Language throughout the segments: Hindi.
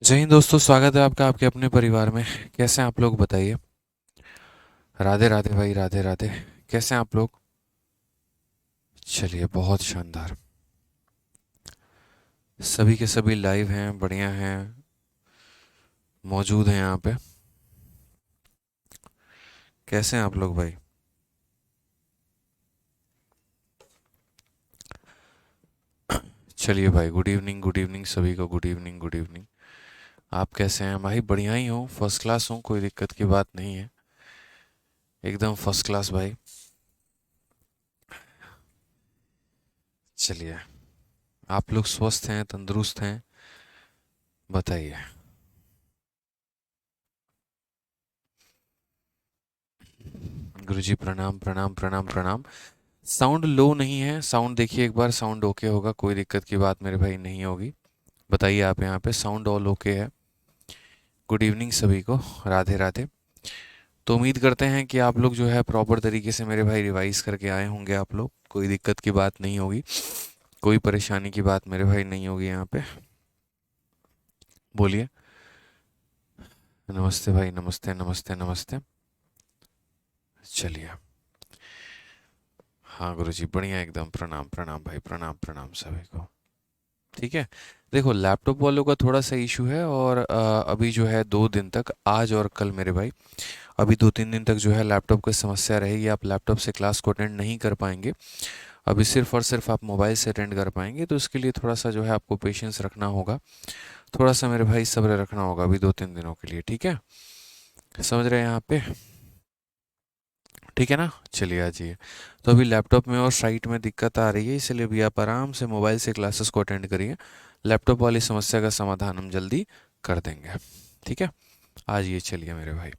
जय हिंद दोस्तों, स्वागत है आपका आपके अपने परिवार में। कैसे हैं आप लोग, बताइए। राधे राधे भाई, राधे राधे। कैसे हैं आप लोग? चलिए, बहुत शानदार। सभी के सभी लाइव हैं, बढ़िया हैं, मौजूद हैं यहाँ पे। कैसे हैं आप लोग भाई? चलिए भाई, गुड इवनिंग, गुड इवनिंग सभी को, गुड इवनिंग, गुड इवनिंग। आप कैसे हैं भाई? बढ़िया ही हूँ, फर्स्ट क्लास हूँ, कोई दिक्कत की बात नहीं है। एकदम फर्स्ट क्लास भाई। चलिए, आप लोग स्वस्थ हैं, तंदुरुस्त हैं? बताइए। गुरुजी प्रणाम, प्रणाम, प्रणाम, प्रणाम। साउंड लो नहीं है, साउंड देखिए एक बार, साउंड ओके होगा, कोई दिक्कत की बात मेरे भाई नहीं होगी। बताइए, आप यहाँ पे साउंड ऑल ओके है? गुड इवनिंग सभी को, राधे राधे। तो उम्मीद करते हैं कि आप लोग जो है प्रॉपर तरीके से मेरे भाई रिवाइज करके आए होंगे, आप लोग कोई दिक्कत की बात नहीं होगी, कोई परेशानी की बात मेरे भाई नहीं होगी यहाँ पे। बोलिए। नमस्ते भाई, नमस्ते, नमस्ते, नमस्ते। चलिए। हाँ गुरुजी, बढ़िया एकदम, प्रणाम, प्रणाम भाई, प्रणाम, प्रणाम सभी को। ठीक है। देखो, लैपटॉप वालों का थोड़ा सा इशू है, और अभी जो है 2 दिन तक, आज और कल मेरे भाई, अभी 2-3 दिन तक जो है लैपटॉप की समस्या रहेगी। आप लैपटॉप से क्लास को अटेंड नहीं कर पाएंगे। अभी सिर्फ और सिर्फ आप मोबाइल से अटेंड कर पाएंगे, तो इसके लिए थोड़ा सा जो है आपको पेशेंस रखना होगा। थोड़ा सा मेरे भाई सब्र रखना होगा अभी 2-3 दिनों के लिए, ठीक है? समझ रहे हैं यहाँ पे? ठीक है ना? चलिए आ जाइए। तो अभी लैपटॉप में और साइट में दिक्कत आ रही है, इसलिए भी आप आराम से मोबाइल से क्लासेस को अटेंड करिए। लैपटॉप वाली समस्या का समाधान हम जल्दी कर देंगे। ठीक है। आ जाइए, चलिए मेरे भाई।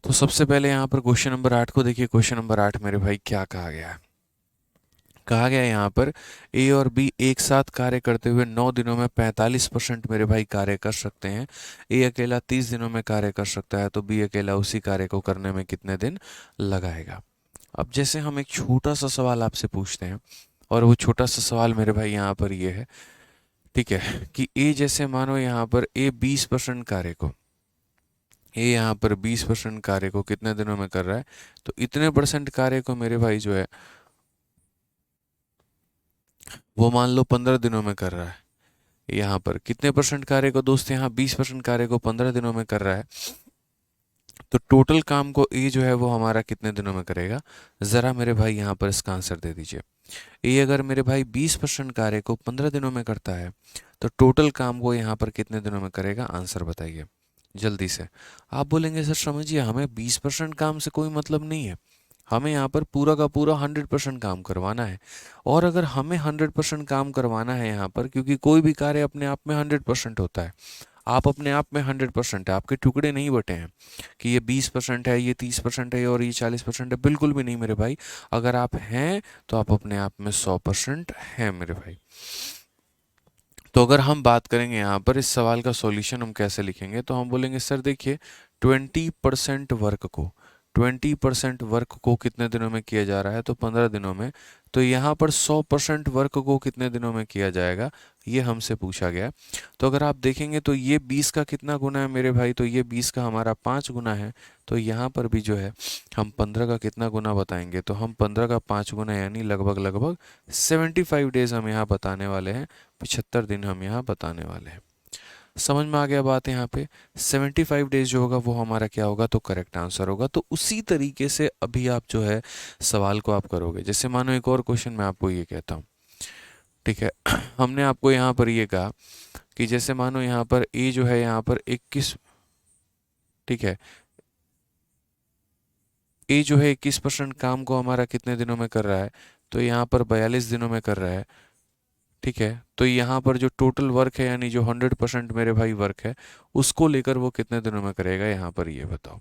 तो सबसे पहले यहाँ पर क्वेश्चन नंबर 8 को देखिए। क्वेश्चन नंबर 8 मेरे भाई क्या कहा गया है? कहा गया है यहाँ पर, ए और बी एक साथ कार्य करते हुए 9 दिनों में 45% मेरे भाई कार्य कर सकते हैं। ए अकेला 30 दिनों में कार्य कर सकता है, तो बी अकेला उसी कार्य को करने में कितने दिन लगाएगा? अब जैसे हम एक छोटा सा सवाल आपसे पूछते हैं, और वो छोटा सा सवाल मेरे भाई यहाँ पर ये है, ठीक है, कि ए जैसे मानो यहाँ पर ए 20% कार्य को, ए यहाँ पर 20% कार्य को कितने दिनों में कर रहा है? तो इतने परसेंट कार्य को मेरे भाई जो है वो मान लो 15 दिनों में कर रहा है। यहाँ पर कितने परसेंट कार्य को दोस्त? यहाँ 20% कार्य को 15 दिनों में कर रहा है। तो टोटल काम को ए जो है वो हमारा कितने दिनों में करेगा? ज़रा मेरे भाई यहाँ पर इसका आंसर दे दीजिए। ए अगर मेरे भाई 20% कार्य को 15 दिनों में करता है, तो टोटल काम को यहाँ पर कितने दिनों में करेगा? आंसर बताइए जल्दी से। आप बोलेंगे सर समझिए, हमें 20% काम से कोई मतलब नहीं है, हमें यहाँ पर पूरा का पूरा 100% काम करवाना है। और अगर हमें 100% काम करवाना है यहाँ पर, क्योंकि कोई भी कार्य अपने आप में 100% होता है, आप अपने आप में 100% है, आपके टुकड़े नहीं बटे हैं कि ये 20% है, ये 30% है और ये 40% है, बिल्कुल भी नहीं मेरे भाई। अगर आप हैं तो आप अपने आप में 100% हैं मेरे भाई। तो अगर हम बात करेंगे यहाँ पर इस सवाल का सॉल्यूशन हम कैसे लिखेंगे, तो हम बोलेंगे सर देखिए, 20% वर्क को कितने दिनों में किया जा रहा है? तो 15 दिनों में। तो यहाँ पर 100% वर्क को कितने दिनों में किया जाएगा, ये हमसे पूछा गया। तो अगर आप देखेंगे तो ये 20 का कितना गुना है मेरे भाई? तो ये 20 का हमारा 5 गुना है। तो यहाँ पर भी जो है हम 15 का कितना गुना बताएंगे? तो हम 15 का 5 गुना, यानी लगभग लगभग 75 डेज हम यहाँ बताने वाले हैं, 75 दिन हम यहाँ बताने वाले हैं। समझ में आ गया बात यहाँ पे? 75 डेज जो होगा वो हमारा क्या होगा? तो करेक्ट आंसर होगा। तो उसी तरीके से अभी आप जो है सवाल को आप करोगे। जैसे मानो एक और क्वेश्चन मैं आपको ये कहता हूँ, ठीक है, हमने आपको यहाँ पर ये कहा कि जैसे मानो यहाँ पर ए जो है यहाँ पर 21, ठीक है, ए जो है 21% काम को हमारा कितने दिनों में कर रहा है? तो यहाँ पर 42 दिनों में कर रहा है। ठीक है, तो यहाँ पर जो टोटल वर्क है, यानी जो 100% मेरे भाई वर्क है, उसको लेकर वो कितने दिनों में करेगा, यहाँ पर ये बताओ।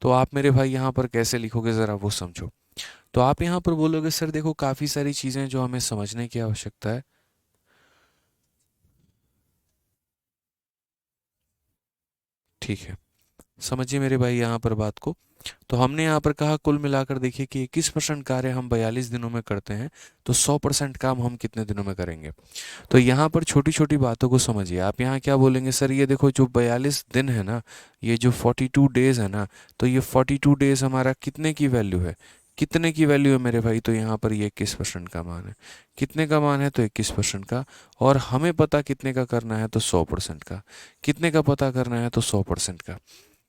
तो आप मेरे भाई यहाँ पर कैसे लिखोगे, ज़रा वो समझो। तो आप यहाँ पर बोलोगे सर देखो, काफ़ी सारी चीज़ें जो हमें समझने की आवश्यकता है। ठीक है, समझिए मेरे भाई यहाँ पर बात को। तो हमने यहाँ पर कहा कुल मिलाकर देखिए कि 21% कार्य हम 42 दिनों में करते हैं, तो 100% काम हम कितने दिनों में करेंगे। तो यहाँ पर छोटी छोटी बातों को समझिए। आप यहाँ क्या बोलेंगे, सर ये देखो जो 42 दिन है ना, ये जो 42 डेज है ना, तो ये 42 डेज हमारा कितने की वैल्यू है, कितने की वैल्यू है मेरे भाई, तो यहाँ पर ये 21% का मान है। कितने का मान है, तो 21% का। और हमें पता कितने का करना है, तो 100% का। कितने का पता करना है, तो 100% का।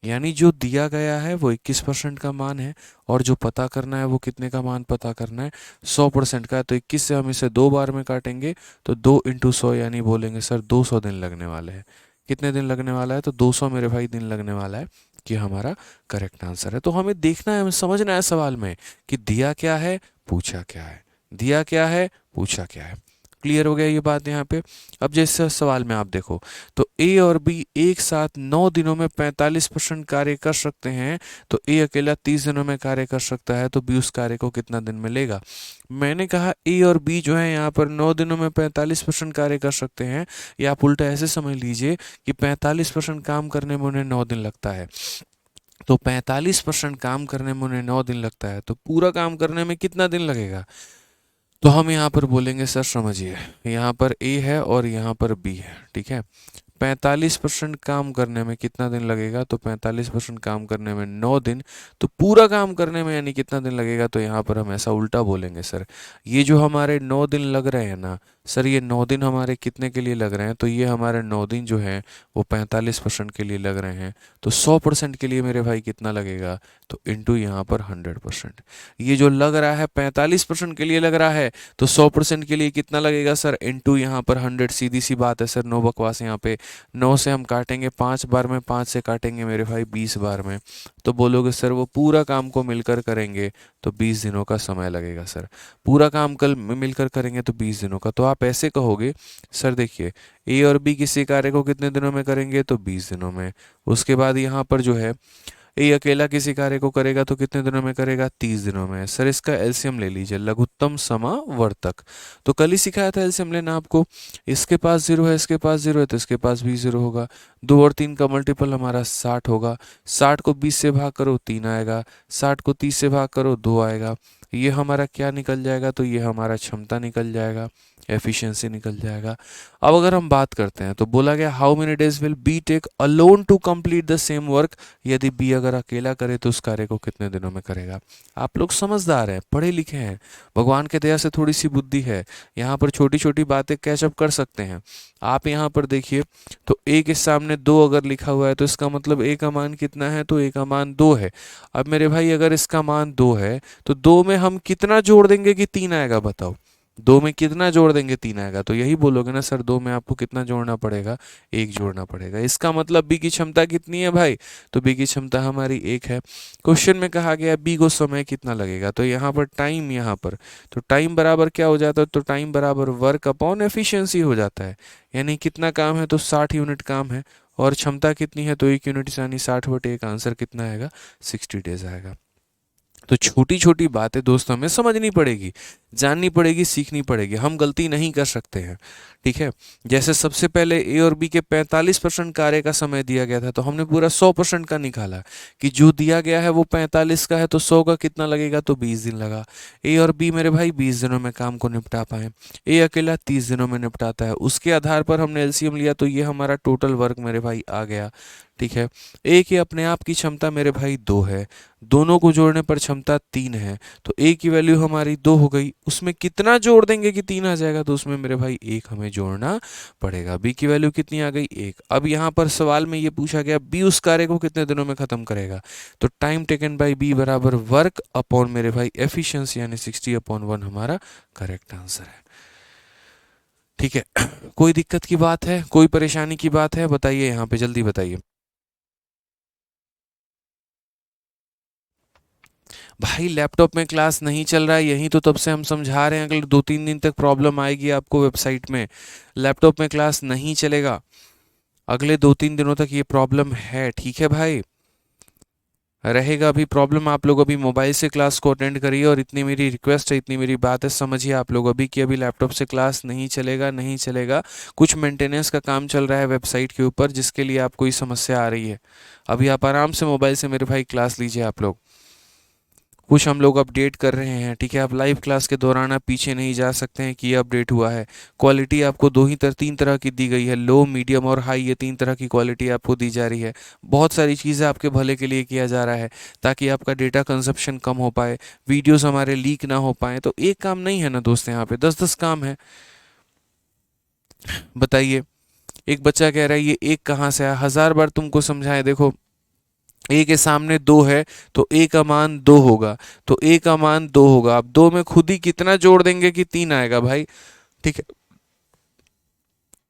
यानी जो दिया गया है वो 21% का मान है, और जो पता करना है वो कितने का मान पता करना है, 100% का। तो 21 से हम इसे 2 बार में काटेंगे, तो 2 × 100 यानी बोलेंगे सर 200 दिन लगने वाले हैं। कितने दिन लगने वाला है, तो 200 मेरे भाई दिन लगने वाला है, कि हमारा करेक्ट आंसर है। तो हमें देखना है, हमें समझना है सवाल में कि दिया क्या है, पूछा क्या है, दिया क्या है, पूछा क्या है। क्लियर हो गया ये बात यहाँ पे। अब जैसे सवाल में आप देखो, तो ए और बी एक साथ 9 दिनों में 45% कार्य कर सकते हैं, तो ए अकेला 30 दिनों में कार्य कर सकता है, तो बी उस कार्य को कितना दिन में लेगा। मैंने कहा ए और बी जो है यहाँ पर 9 दिनों में 45% कार्य कर सकते हैं, या आप उल्टा ऐसे समझ लीजिए कि 45% काम करने में उन्हें 9 दिन लगता है। तो 45% काम करने में उन्हें 9 दिन लगता है, तो पूरा काम करने में कितना दिन लगेगा। तो हम यहाँ पर बोलेंगे सर समझिए, यहाँ पर ए है और यहाँ पर बी है, ठीक है। 45% काम करने में कितना दिन लगेगा, तो 45% काम करने में 9 दिन। तो पूरा काम करने में यानी कितना दिन लगेगा, तो यहाँ पर हम ऐसा उल्टा बोलेंगे सर, ये जो हमारे 9 दिन लग रहे हैं ना सर, ये 9 दिन हमारे कितने के लिए लग रहे हैं, तो ये हमारे 9 दिन जो हैं वो 45% के लिए लग रहे हैं। तो 100% के लिए मेरे भाई कितना लगेगा, तो इंटू यहाँ पर 100%। ये जो लग रहा है 45% के लिए लग रहा है, तो 100% के लिए कितना लगेगा सर, इंटू यहाँ पर 100। सीधी सी बात है सर, नो बकवास यहाँ पे। 9 से हम काटेंगे 5 बार में, 5 से काटेंगे मेरे भाई 20 बार में, तो बोलोगे सर वो पूरा काम को मिलकर करेंगे तो 20 दिनों का समय लगेगा सर। पूरा काम कल मिलकर करेंगे तो 20 दिनों का। तो आप ऐसे कहोगे सर देखिए, ए और बी किसी कार्य को कितने दिनों में करेंगे, तो 20 दिनों में। उसके बाद यहाँ पर जो है ए अकेला किसी कार्य को करेगा तो कितने दिनों में करेगा, 30 दिनों में। सर इसका एलसीएम ले लीजिए, लघुत्तम समावर्तक। तो कल ही सिखाया था एलसीएम लेना आपको। इसके पास 0 है, इसके पास 0 है, तो इसके पास भी 0 होगा। 2 और 3 का मल्टीपल हमारा 60 होगा। 60 को 20 से भाग करो 3 आएगा, 60 को 30 से भाग करो 2 आएगा। ये हमारा क्या निकल जाएगा, तो ये हमारा क्षमता निकल जाएगा, एफिशिएंसी निकल जाएगा। अब अगर हम बात करते हैं, तो बोला गया how many days will be take alone to complete the same work. यदि बी अगर अकेला करे तो उस कार्य को कितने दिनों में करेगा। आप लोग समझदार हैं, पढ़े लिखे हैं, भगवान के दया से थोड़ी सी बुद्धि है, यहाँ पर छोटी छोटी बातें कैचअप कर सकते हैं। आप यहाँ पर देखिए, तो ए के सामने 2 अगर लिखा हुआ है, तो इसका मतलब ए का मान कितना है, तो ए का मान 2 है। अब मेरे भाई अगर इसका मान 2 है, तो 2 में हम कितना जोड़ देंगे कि 3 आएगा, बताओ। 2 में कितना जोड़ देंगे, 3 आएगा। तो यही बोलोगे ना सर, 2 में आपको कितना जोड़ना पड़ेगा, 1 जोड़ना पड़ेगा। इसका मतलब बी की क्षमता कितनी है भाई, तो बी की क्षमता हमारी 1 है। क्वेश्चन में कहा गया बी को समय कितना लगेगा, तो यहाँ पर टाइम, यहाँ पर तो टाइम बराबर क्या हो जाता है, तो टाइम बराबर वर्क अपॉन एफिशिएंसी हो जाता है। यानी कितना काम है, तो 60 यूनिट काम है, और क्षमता कितनी है, तो 1 यूनिट यानी 60/1। आंसर कितना आएगा, 60 डेज आएगा। तो छोटी छोटी बातें दोस्तों हमें समझनी पड़ेगी, जाननी पड़ेगी, सीखनी पड़ेगी। हम गलती नहीं कर सकते हैं, ठीक है। जैसे सबसे पहले ए और बी के 45% कार्य का समय दिया गया था, तो हमने पूरा 100% का निकाला कि जो दिया गया है वो 45 का है, तो 100 का कितना लगेगा, तो 20 दिन लगा। ए और बी मेरे भाई 20 दिनों में काम को निपटा पाए, ए अकेला 30 दिनों में निपटाता है। उसके आधार पर हमने एलसीएम लिया, तो ये हमारा टोटल वर्क मेरे भाई आ गया, ठीक है। ए की अपने आप की क्षमता मेरे भाई 2 है, दोनों को जोड़ने पर क्षमता 3 है, तो ए की वैल्यू हमारी 2 हो गई। उसमें कितना जोड़ देंगे कि 3 आ जाएगा, तो उसमें मेरे भाई 1 हमें जोड़ना पड़ेगा। बी की वैल्यू कितनी आ गई, 1। अब यहाँ पर सवाल में ये पूछा गया बी उस कार्य को कितने दिनों में खत्म करेगा, तो टाइम टेकन बाय बी बराबर वर्क अपॉन मेरे भाई एफिशिएंसी, यानी 60/1 हमारा करेक्ट आंसर है, ठीक है। कोई दिक्कत की बात है, कोई परेशानी की बात है, बताइए यहाँ पे, जल्दी बताइए। भाई लैपटॉप में क्लास नहीं चल रहा है, यही तो तब से हम समझा रहे हैं। अगले 2-3 दिन तक प्रॉब्लम आएगी आपको वेबसाइट में, लैपटॉप में क्लास नहीं चलेगा। अगले 2-3 दिनों तक ये प्रॉब्लम है, ठीक है भाई। रहेगा। अभी प्रॉब्लम आप लोग अभी मोबाइल से क्लास को अटेंड करिए, और इतनी मेरी रिक्वेस्ट है, इतनी मेरी बात है, समझिए आप लोग अभी कि अभी लैपटॉप से क्लास नहीं चलेगा, नहीं चलेगा। कुछ मेंटेनेंस का काम चल रहा है वेबसाइट के ऊपर, जिसके लिए आपको ये समस्या आ रही है। अभी आप आराम से मोबाइल से मेरे भाई क्लास लीजिए आप लोग। कुछ हम लोग अपडेट कर रहे हैं, ठीक है। आप लाइव क्लास के दौरान आप पीछे नहीं जा सकते हैं कि ये अपडेट हुआ है। क्वालिटी आपको तीन तरह की दी गई है, लो मीडियम और हाई, ये तीन तरह की क्वालिटी आपको दी जा रही है। बहुत सारी चीज़ें आपके भले के लिए किया जा रहा है, ताकि आपका डेटा कंजप्शन कम हो पाए, वीडियोस हमारे लीक ना हो पाए। तो एक काम नहीं है ना दोस्त, यहाँ पे 10-10 काम है। बताइए, एक बच्चा कह रहा है ये एक कहाँ से आया, 1000 बार तुमको समझाएं। देखो, ए के सामने दो है, तो ए का मान दो होगा, तो ए का मान दो होगा। अब दो में खुद ही कितना जोड़ देंगे कि तीन आएगा भाई, ठीक है।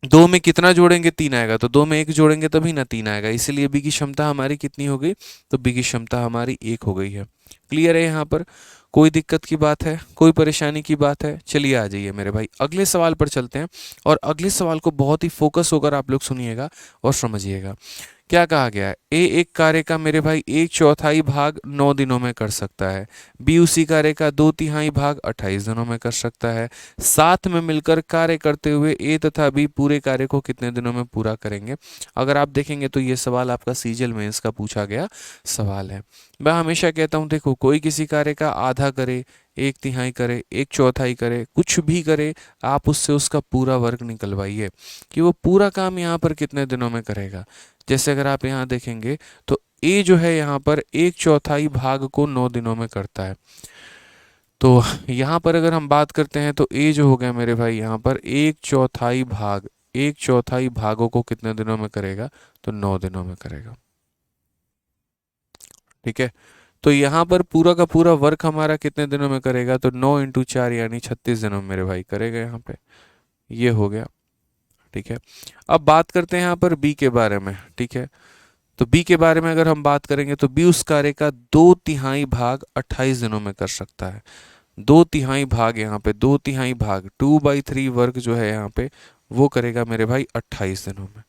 दो में कितना जोड़ेंगे, तीन आएगा, तो दो में एक जोड़ेंगे तभी ना तीन आएगा। इसलिए बी की क्षमता हमारी कितनी हो गई, तो बी की क्षमता हमारी एक हो गई है। क्लियर है यहाँ पर? कोई दिक्कत की बात है, कोई परेशानी की बात है? चलिए आ जाइए मेरे भाई, अगले सवाल पर चलते हैं। और अगले सवाल को बहुत ही फोकस होकर आप लोग सुनिएगा और समझिएगा। क्या कहा गया है? ए एक कार्य का मेरे भाई एक चौथाई भाग 9 दिनों में कर सकता है। बी उसी कार्य का दो तिहाई भाग 28 दिनों में कर सकता है। साथ में मिलकर कार्य करते हुए ए तथा बी पूरे कार्य को कितने दिनों में पूरा करेंगे? अगर आप देखेंगे तो ये सवाल आपका सीजीएल मेंस का पूछा गया सवाल है। मैं हमेशा कहता हूँ, देखो, कोई किसी कार्य का आधा करे, एक तिहाई करे, एक चौथाई करे, कुछ भी करे, आप उससे उसका पूरा वर्ग निकलवाइए कि वो पूरा काम यहाँ पर कितने दिनों में करेगा। जैसे अगर आप यहाँ देखेंगे तो ए जो है यहाँ पर एक चौथाई भाग को 9 दिनों में करता है। तो यहाँ पर अगर हम बात करते हैं तो ए जो हो गया मेरे भाई यहाँ पर एक चौथाई भाग, एक चौथाई भागों को कितने दिनों में करेगा, तो 9 दिनों में करेगा। ठीक है। तो यहाँ पर पूरा का पूरा वर्क हमारा कितने दिनों में करेगा, तो 9 × 4 यानी 36 दिनों में मेरे भाई करेगा यहाँ पे। ये हो गया। ठीक है। अब बात करते हैं यहाँ पर बी के बारे में। ठीक है। तो बी के बारे में अगर हम बात करेंगे तो बी उस कार्य का दो तिहाई भाग 28 दिनों में कर सकता है। दो तिहाई भाग, यहाँ पे दो तिहाई भाग 2/3 वर्ग जो है यहाँ पे, वो करेगा मेरे भाई 28 दिनों में।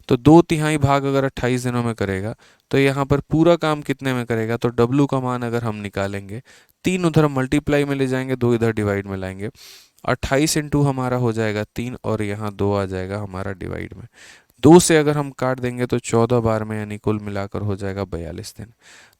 तो दो तिहाई भाग अगर 28 दिनों में करेगा, तो यहाँ पर पूरा काम कितने में करेगा, तो डब्लू का मान अगर हम निकालेंगे, तीन उधर मल्टीप्लाई में ले जाएंगे, दो इधर डिवाइड में लाएंगे, 28 × हमारा हो जाएगा 3, और यहाँ 2 आ जाएगा हमारा डिवाइड में। दो से अगर हम काट देंगे तो 14 बार में, यानी कुल मिलाकर हो जाएगा 42 दिन।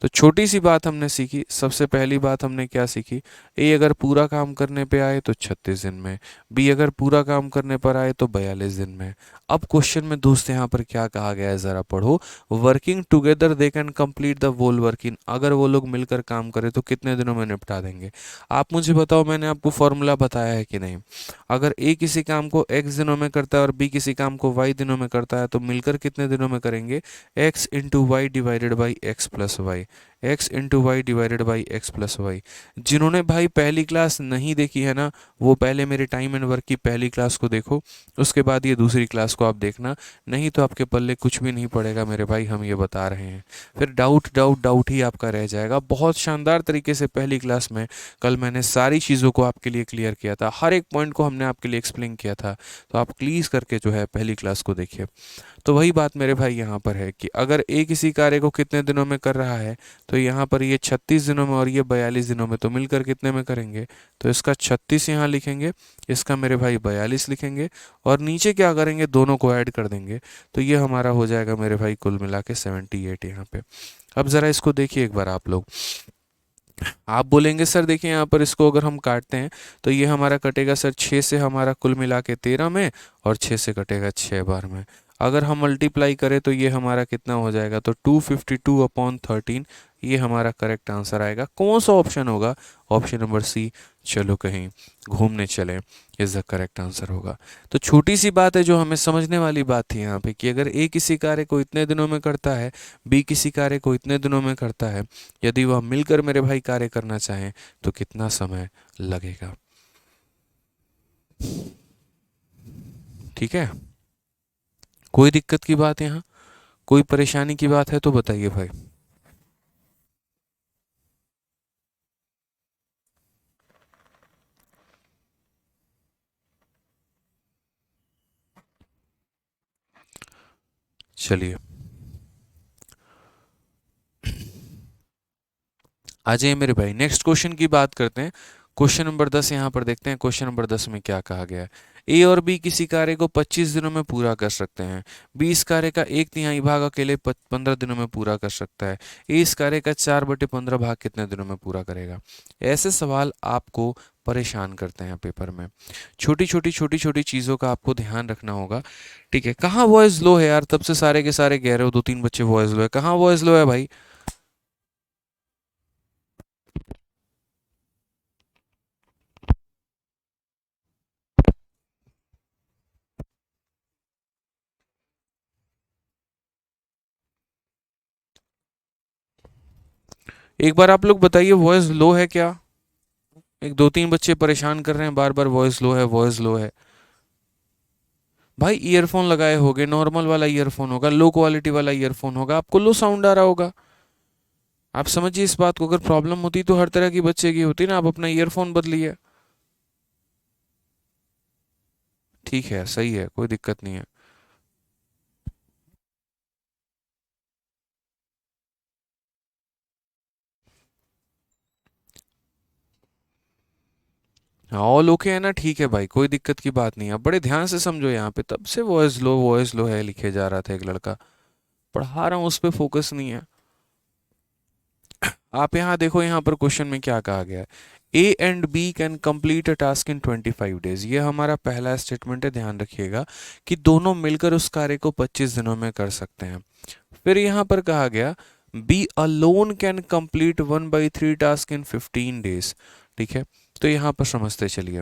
तो छोटी सी बात हमने सीखी। सबसे पहली बात हमने क्या सीखी? ए अगर पूरा काम करने पे आए तो 36 दिन में, बी अगर पूरा काम करने पर आए तो 42 दिन में। अब क्वेश्चन में दोस्त यहाँ पर क्या कहा गया है, जरा पढ़ो। Working together they can complete the whole working, अगर वो लोग मिलकर काम करें तो कितने दिनों में निपटा देंगे? आप मुझे बताओ, मैंने आपको फॉर्मूला बताया है कि नहीं? अगर ए किसी काम को x दिनों में करता है और बी किसी काम को y दिनों में करता है, तो मिलकर कितने दिनों में करेंगे? x into Y divided by X plus Y, X into Y divided by X plus Y. जिन्होंने भाई पहली क्लास नहीं देखी है ना, वो पहले मेरे टाइम एंड वर्क की पहली क्लास को देखो, उसके बाद ये दूसरी क्लास को आप देखना, नहीं तो आपके पल्ले कुछ भी नहीं पड़ेगा मेरे भाई, हम ये बता रहे हैं। फिर डाउट डाउट डाउट ही आपका रह जाएगा। बहुत शानदार तरीके से पहली क्लास में कल मैंने सारी चीज़ों को आपके लिए क्लियर किया था, हर एक पॉइंट को हमने आपके लिए एक्सप्लेन किया था। तो आप प्लीज़ करके जो है पहली क्लास को देखिए। तो वही बात मेरे भाई यहाँ पर है कि अगर ए किसी कार्य को कितने दिनों में कर रहा है, तो यहाँ पर ये 36 दिनों में और ये 42 दिनों में, तो मिलकर कितने में करेंगे? तो इसका 36 यहाँ लिखेंगे, इसका मेरे भाई 42 लिखेंगे, और नीचे क्या करेंगे, दोनों को ऐड कर देंगे। तो ये हमारा हो जाएगा मेरे भाई कुल मिला के 78 यहाँ पे। अब ज़रा इसको देखिए एक बार आप लोग। आप बोलेंगे सर देखिए यहाँ पर इसको अगर हम काटते हैं तो ये हमारा कटेगा सर 6 से हमारा कुल मिला के 13 में, और 6 से कटेगा 6 बार में। अगर हम मल्टीप्लाई करें तो ये हमारा कितना हो जाएगा, तो 252/13, ये हमारा करेक्ट आंसर आएगा। कौन सा ऑप्शन होगा? ऑप्शन नंबर सी, चलो कहीं घूमने चलें, इज द करेक्ट आंसर होगा। तो छोटी सी बात है जो हमें समझने वाली बात थी यहाँ पे, कि अगर ए किसी कार्य को इतने दिनों में करता है, बी किसी कार्य को इतने दिनों में करता है, यदि वह मिलकर मेरे भाई कार्य करना चाहें तो कितना समय लगेगा? ठीक है। कोई दिक्कत की बात यहाँ, कोई परेशानी की बात है तो बताइए भाई। चलिए, आ जाइए मेरे भाई, नेक्स्ट क्वेश्चन की बात करते हैं। क्वेश्चन नंबर 10 यहाँ पर देखते हैं। क्वेश्चन नंबर 10 में क्या कहा गया है। ए और बी किसी कार्य को 25 दिनों में पूरा कर सकते हैं। बी इस कार्य का एक तिहाई भाग अकेले 15 दिनों में पूरा कर सकता है। ए इस कार्य का 4/15 भाग कितने दिनों में पूरा करेगा। ऐसे सवाल आपको परेशान करते हैं पेपर में। छोटी छोटी चीज़ों का आपको ध्यान रखना होगा। ठीक है, कहाँ वॉइस लो है यार, तब से सारे के सारे कह रहे हो 2-3 बच्चे वॉइस लो है, कहाँ वॉइस लो है भाई। एक बार आप लोग बताइए वॉइस लो है क्या। एक 2-3 बच्चे परेशान कर रहे हैं बार बार, वॉइस लो है वॉइस लो है। भाई ईयरफोन लगाए होगे, नॉर्मल वाला ईयरफोन होगा, लो क्वालिटी वाला ईयरफोन होगा, आपको लो साउंड आ रहा होगा। आप समझिए इस बात को, अगर प्रॉब्लम होती तो हर तरह की बच्चे की होती ना, आप अपना ईयरफोन बदलिए। ठीक है, सही है, कोई दिक्कत नहीं है। हाँ, ऑल ओके है ना, ठीक है भाई, कोई दिक्कत की बात नहीं है। आप बड़े ध्यान से समझो, यहाँ पे तब से वॉइस लो है लिखे जा रहा था, एक लड़का पढ़ा रहा हूँ उस पर फोकस नहीं है। आप यहाँ देखो, यहाँ पर क्वेश्चन में क्या कहा गया है। A and B can complete a task in 25 days. ये हमारा पहला स्टेटमेंट है, ध्यान रखिएगा कि दोनों मिलकर उस कार्य को 25 दिनों में कर सकते हैं। फिर यहाँ पर कहा गया B alone can complete 1/3 task in 15 days. ठीक है, तो यहाँ पर समझते चलिए।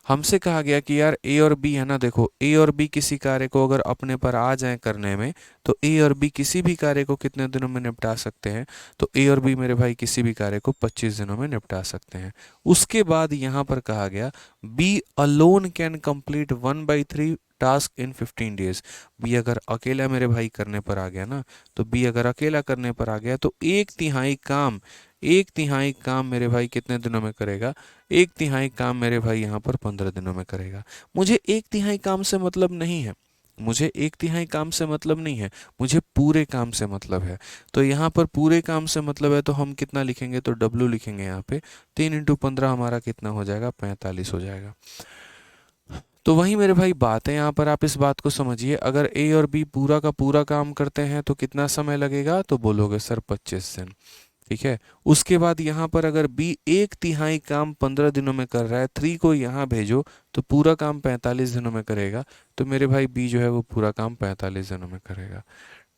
हमसे कहा गया कि यार ए और बी है ना, देखो ए और बी किसी कार्य को अगर अपने पर आ जाए करने में, तो ए और बी किसी भी कार्य को कितने दिनों में निपटा सकते हैं। तो ए और बी मेरे भाई किसी भी कार्य को 25 दिनों में निपटा सकते हैं। उसके बाद यहाँ पर कहा गया B alone can complete 1/3 task in 15 days. B अगर अकेला मेरे भाई करने पर आ गया ना, तो बी अगर अकेला करने पर आ गया तो एक तिहाई काम मेरे भाई कितने दिनों में करेगा। एक तिहाई काम मेरे भाई यहाँ पर 15 दिनों में करेगा। मुझे एक तिहाई काम से मतलब नहीं है, मुझे एक तिहाई काम से मतलब नहीं है, मुझे पूरे काम से मतलब है। तो यहाँ पर पूरे काम से मतलब है, तो हम कितना लिखेंगे, तो डब्लू लिखेंगे यहाँ पे। 3 × 15 हमारा कितना हो जाएगा, 45 हो जाएगा। तो वही मेरे भाई बात है, यहाँ पर आप इस बात को समझिए। अगर ए और बी पूरा का पूरा काम करते हैं तो कितना समय लगेगा, तो बोलोगे सर 25 दिन। ठीक है, उसके बाद यहाँ पर अगर बी एक तिहाई काम 15 दिनों में कर रहा है, 3 को यहाँ भेजो तो पूरा काम 45 दिनों में करेगा। तो मेरे भाई बी जो है वो पूरा काम 45 दिनों में करेगा।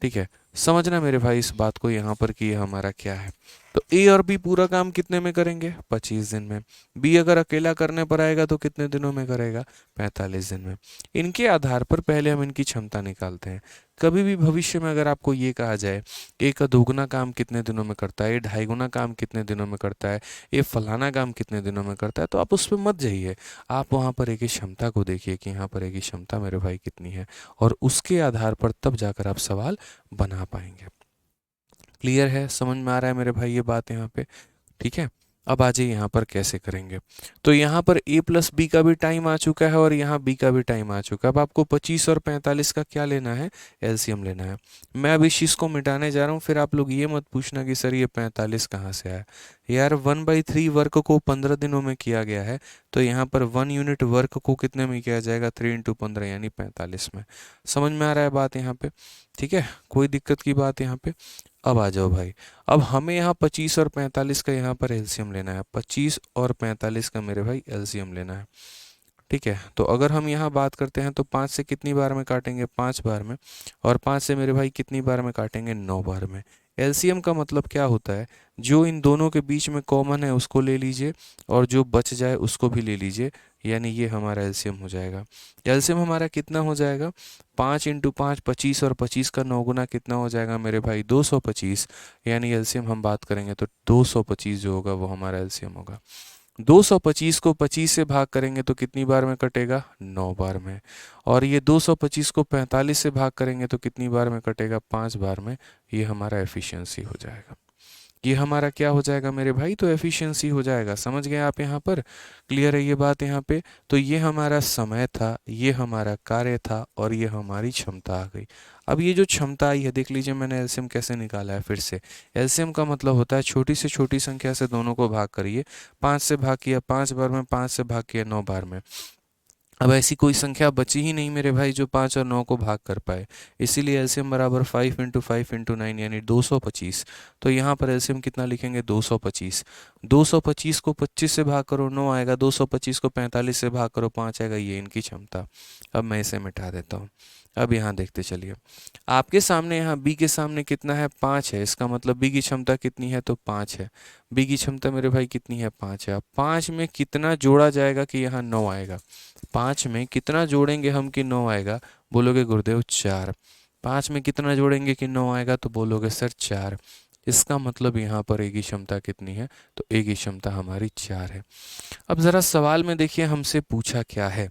ठीक है, समझना मेरे भाई इस बात को यहाँ पर कि ये हमारा क्या है। तो ए और बी पूरा काम कितने में करेंगे, 25 दिन में। बी अगर अकेला करने पर आएगा तो कितने दिनों में करेगा, 45 दिन में। इनके आधार पर पहले हम इनकी क्षमता निकालते हैं। कभी भी भविष्य में अगर आपको ये कहा जाए ए का दोगुना काम कितने दिनों में करता है, ये ढाई गुना काम कितने दिनों में करता है, ये फलाना काम कितने दिनों में करता है, तो आप उस पर मत जाइए। आप वहाँ पर एक की क्षमता को देखिए कि यहाँ पर एक की क्षमता मेरे भाई कितनी है, और उसके आधार पर तब जाकर आप सवाल बना पाएंगे। क्लियर है, समझ में आ रहा है मेरे भाई ये बात यहाँ पे। ठीक है, अब आ जाइए यहाँ पर कैसे करेंगे। तो यहाँ पर a प्लस बी का भी टाइम आ चुका है और यहाँ b का भी टाइम आ चुका है। अब आपको 25 और 45 का क्या लेना है, एलसीएम लेना है। मैं अब इस चीज़ को मिटाने जा रहा हूँ, फिर आप लोग ये मत पूछना कि सर ये 45 कहाँ से आया। यार 1/3 वर्क को 15 दिनों में किया गया है, तो यहाँ पर 1 यूनिट वर्क को कितने में किया जाएगा, 3 × 15 यानी 45 में। समझ में आ रहा है बात यहाँ पे। ठीक है, कोई दिक्कत की बात यहाँ पे। अब आ जाओ भाई, अब हमें यहाँ 25 और 45 का यहाँ पर एलसीएम लेना है। 25 और 45 का मेरे भाई एलसीएम लेना है। ठीक है, तो अगर हम यहाँ बात करते हैं तो 5 से कितनी बार में काटेंगे, 5 बार में। और 5 से मेरे भाई कितनी बार में काटेंगे, 9 बार में। एलसीएम का मतलब क्या होता है, जो इन दोनों के बीच में कॉमन है उसको ले लीजिए, और जो बच जाए उसको भी ले लीजिए, यानी ये हमारा एलसीएम हो जाएगा। एलसीएम हमारा कितना हो जाएगा, 5 × 5 25, और 25 का 9 गुना कितना हो जाएगा मेरे भाई, 225। यानी एलसीएम हम बात करेंगे तो 225 जो होगा वो हमारा एलसीएम होगा। 225 को 25 से भाग करेंगे तो कितनी बार में कटेगा, 9 बार में। और ये 225 को 45 से भाग करेंगे तो कितनी बार में कटेगा, 5 बार में। ये हमारा एफिशिएंसी हो जाएगा। ये हमारा क्या हो जाएगा मेरे भाई, तो एफिशिएंसी हो जाएगा। समझ गए आप यहाँ पर? क्लियर है ये बात यहाँ पे? तो ये हमारा समय था, ये हमारा कार्य था, और ये हमारी क्षमता आ गई। अब ये जो क्षमता आई है, देख लीजिए मैंने एलसीएम कैसे निकाला है फिर से। एलसीएम का मतलब होता है छोटी से छोटी संख्या से दोनों को भाग करिए। 5 से भाग किया 5 बार में, 5 से भाग किया 9 बार में। अब ऐसी कोई संख्या बची ही नहीं मेरे भाई जो 5 और 9 को भाग कर पाए। इसीलिए एलसीएम बराबर 5 × 5 × 9 यानी 225। तो यहाँ पर एलसीएम कितना लिखेंगे, 225। 225 को 25 से भाग करो 9 आएगा, 225 को 45 से भाग करो 5 आएगा, ये इनकी क्षमता। अब मैं इसे मिटा देता हूँ। अब यहाँ देखते चलिए, आपके सामने यहाँ बी के सामने कितना है, 5 है। इसका मतलब बी की क्षमता कितनी है, तो 5 है। बी की क्षमता मेरे भाई कितनी है, 5 है। अब 5 में कितना जोड़ा जाएगा कि यहाँ 9 आएगा। 5 में कितना जोड़ेंगे हम कि 9 आएगा, बोलोगे गुरुदेव 4। 5 में कितना जोड़ेंगे कि 9 आएगा, तो बोलोगे सर 4। इसका मतलब यहाँ पर ए की क्षमता कितनी है, तो ए की क्षमता हमारी 4 है। अब ज़रा सवाल में देखिए हमसे पूछा क्या है,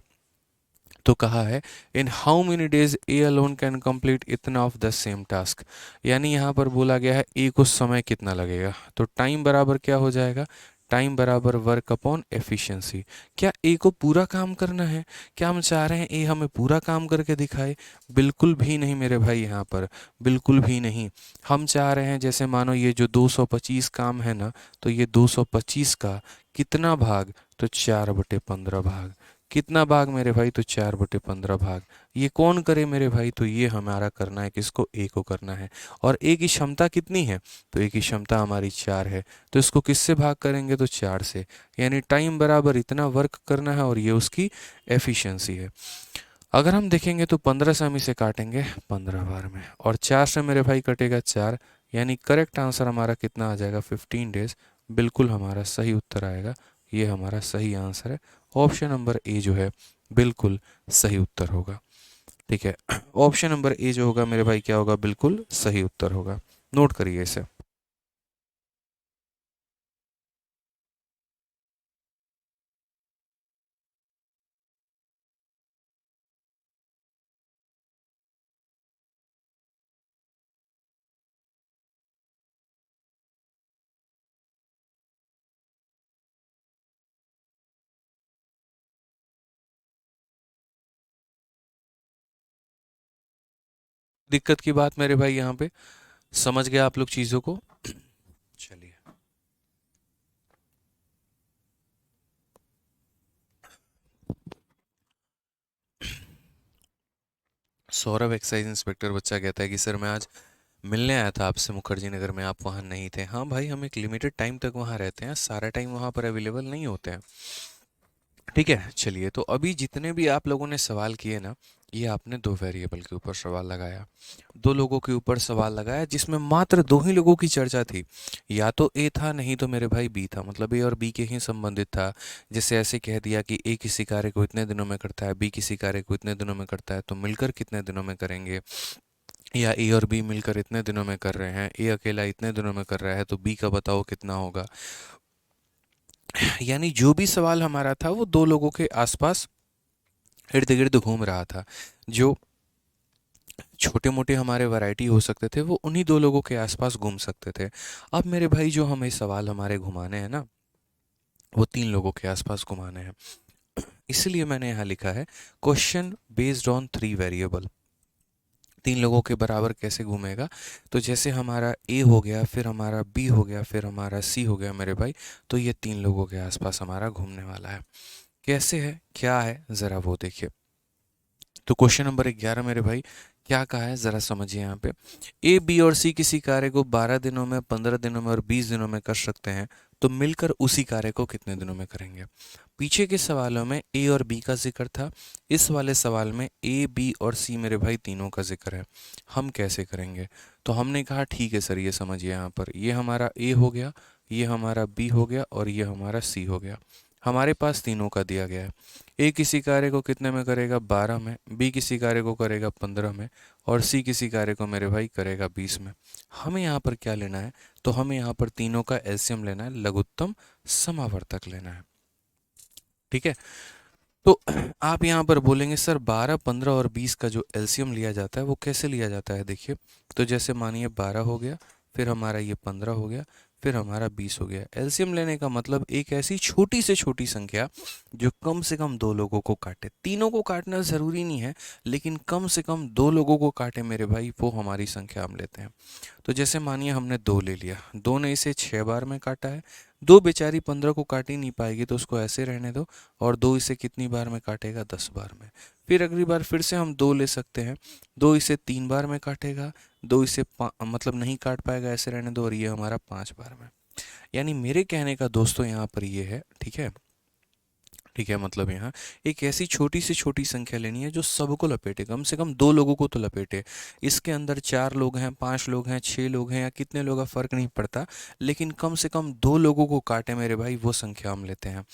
तो कहा है in how many days A alone can complete इतना ऑफ द सेम टास्क। यानी यहाँ पर बोला गया है ए को समय कितना लगेगा, तो टाइम बराबर क्या हो जाएगा, टाइम बराबर वर्क अपॉन एफिशिएंसी। क्या ए को पूरा काम करना है, क्या हम चाह रहे हैं ए हमें पूरा काम करके दिखाए? बिल्कुल भी नहीं मेरे भाई, यहाँ पर बिल्कुल भी नहीं। हम चाह रहे हैं जैसे मानो ये जो 225 काम है ना, तो ये 225 का कितना भाग, तो 4/15 भाग। कितना भाग मेरे भाई, तो 4/15 भाग। ये कौन करे मेरे भाई, तो ये हमारा करना है, किसको, ए को करना है। और ए की क्षमता कितनी है, तो ए की क्षमता हमारी 4 है। तो इसको किससे भाग करेंगे, तो 4 से। यानी टाइम बराबर इतना वर्क करना है, और ये उसकी एफिशिएंसी है। अगर हम देखेंगे तो 15 से हम इसे काटेंगे 15 बार में, और 4 से मेरे भाई कटेगा 4। यानी करेक्ट आंसर हमारा कितना आ जाएगा, 15 डेज। बिल्कुल हमारा सही उत्तर आएगा, ये हमारा सही आंसर है। ऑप्शन नंबर ए जो है बिल्कुल सही उत्तर होगा। ठीक है, ऑप्शन नंबर ए जो होगा मेरे भाई क्या होगा, बिल्कुल सही उत्तर होगा। नोट करिए इसे। दिक्कत की बात मेरे भाई यहाँ पे समझ गए आप लोग चीज़ों को? चलिए, सौरभ एक्साइज इंस्पेक्टर बच्चा कहता है कि सर मैं आज मिलने आया था आपसे मुखर्जी नगर में, आप वहाँ नहीं थे। हाँ भाई, हम एक लिमिटेड टाइम तक वहाँ रहते हैं, सारा टाइम वहाँ पर अवेलेबल नहीं होते हैं। ठीक है, चलिए, तो अभी जितने भी आप लोगों ने सवाल किए ना, ये आपने दो वेरिएबल के ऊपर सवाल लगाया, दो लोगों के ऊपर सवाल लगाया, जिसमें मात्र दो ही लोगों की चर्चा थी। या तो ए था, नहीं तो मेरे भाई बी था, मतलब ए और बी के ही संबंधित था। जैसे ऐसे कह दिया कि ए किसी कार्य को इतने दिनों में करता है, बी किसी कार्य को इतने दिनों में करता है, तो मिलकर कितने दिनों में करेंगे। या ए और बी मिलकर इतने दिनों में कर रहे हैं, ए अकेला इतने दिनों में कर रहा है, तो बी का बताओ कितना होगा। यानी जो भी सवाल हमारा था वो दो लोगों के आसपास इर्द गिर्द घूम रहा था। जो छोटे मोटे हमारे वैरायटी हो सकते थे वो उन्हीं दो लोगों के आसपास घूम सकते थे। अब मेरे भाई जो हमें सवाल हमारे घुमाने हैं ना, वो तीन लोगों के आसपास घुमाने हैं। इसलिए मैंने यहाँ लिखा है क्वेश्चन बेस्ड ऑन 3 वेरिएबल। तीन लोगों के बराबर कैसे घूमेगा, तो जैसे हमारा ए हो गया, फिर हमारा बी हो गया, फिर हमारा सी हो गया मेरे भाई, तो ये तीन लोगों के आसपास हमारा घूमने वाला है। कैसे है, क्या है, ज़रा वो देखिए। तो क्वेश्चन नंबर 11 मेरे भाई क्या कहा है, ज़रा समझिए यहाँ पे। ए बी और सी किसी कार्य को 12 दिनों में, 15 दिनों में और 20 दिनों में कर सकते हैं, तो मिलकर उसी कार्य को कितने दिनों में करेंगे। पीछे के सवालों में ए और बी का जिक्र था, इस वाले सवाल में ए बी और सी मेरे भाई तीनों का जिक्र है। हम कैसे करेंगे, तो हमने कहा ठीक है सर, ये समझिए यहाँ पर ये हमारा ए हो गया, ये हमारा बी हो गया, और ये हमारा सी हो गया। हमारे पास तीनों का दिया गया है। ए किसी कार्य को कितने में करेगा, 12 में, बी किसी कार्य को करेगा 15 में, और सी किसी कार्य को मेरे भाई करेगा 20 में। हमें यहाँ पर क्या लेना है, तो हमें यहाँ पर तीनों का एलसीएम लेना है, लघुत्तम समावर्तक लेना है। ठीक है, तो आप यहाँ पर बोलेंगे सर 12, 15 और 20 का जो एलसीएम लिया जाता है वो कैसे लिया जाता है। देखिए, तो जैसे मानिए 12 हो गया, फिर हमारा ये 15 हो गया, फिर हमारा 20 हो गया। एलसीएम लेने का मतलब एक ऐसी छोटी से छोटी संख्या जो कम से कम दो लोगों को काटे। तीनों को काटना ज़रूरी नहीं है, लेकिन कम से कम दो लोगों को काटे मेरे भाई, वो हमारी संख्या हम लेते हैं। तो जैसे मानिए हमने 2 ले लिया, 2 ने इसे 6 बार में काटा है, 2 बेचारी 15 को काट ही नहीं पाएगी तो उसको ऐसे रहने दो, और 2 इसे कितनी बार में काटेगा, 10 बार में। फिर अगली बार फिर से हम 2 ले सकते हैं, 2 इसे 3 बार में काटेगा, 2 इसे मतलब नहीं काट पाएगा, ऐसे रहने दो, और ये हमारा 5 बार में। यानी मेरे कहने का दोस्तों यहाँ पर ये है, ठीक है, ठीक है, मतलब यहाँ एक ऐसी छोटी से छोटी संख्या लेनी है जो सबको लपेटे, कम से कम दो लोगों को तो लपेटे। इसके अंदर 4 लोग हैं, 5 लोग हैं, 6 लोग हैं, या कितने लोग का फर्क नहीं पड़ता, लेकिन कम से कम दो लोगों को काटे मेरे भाई, वो संख्या हम लेते हैं।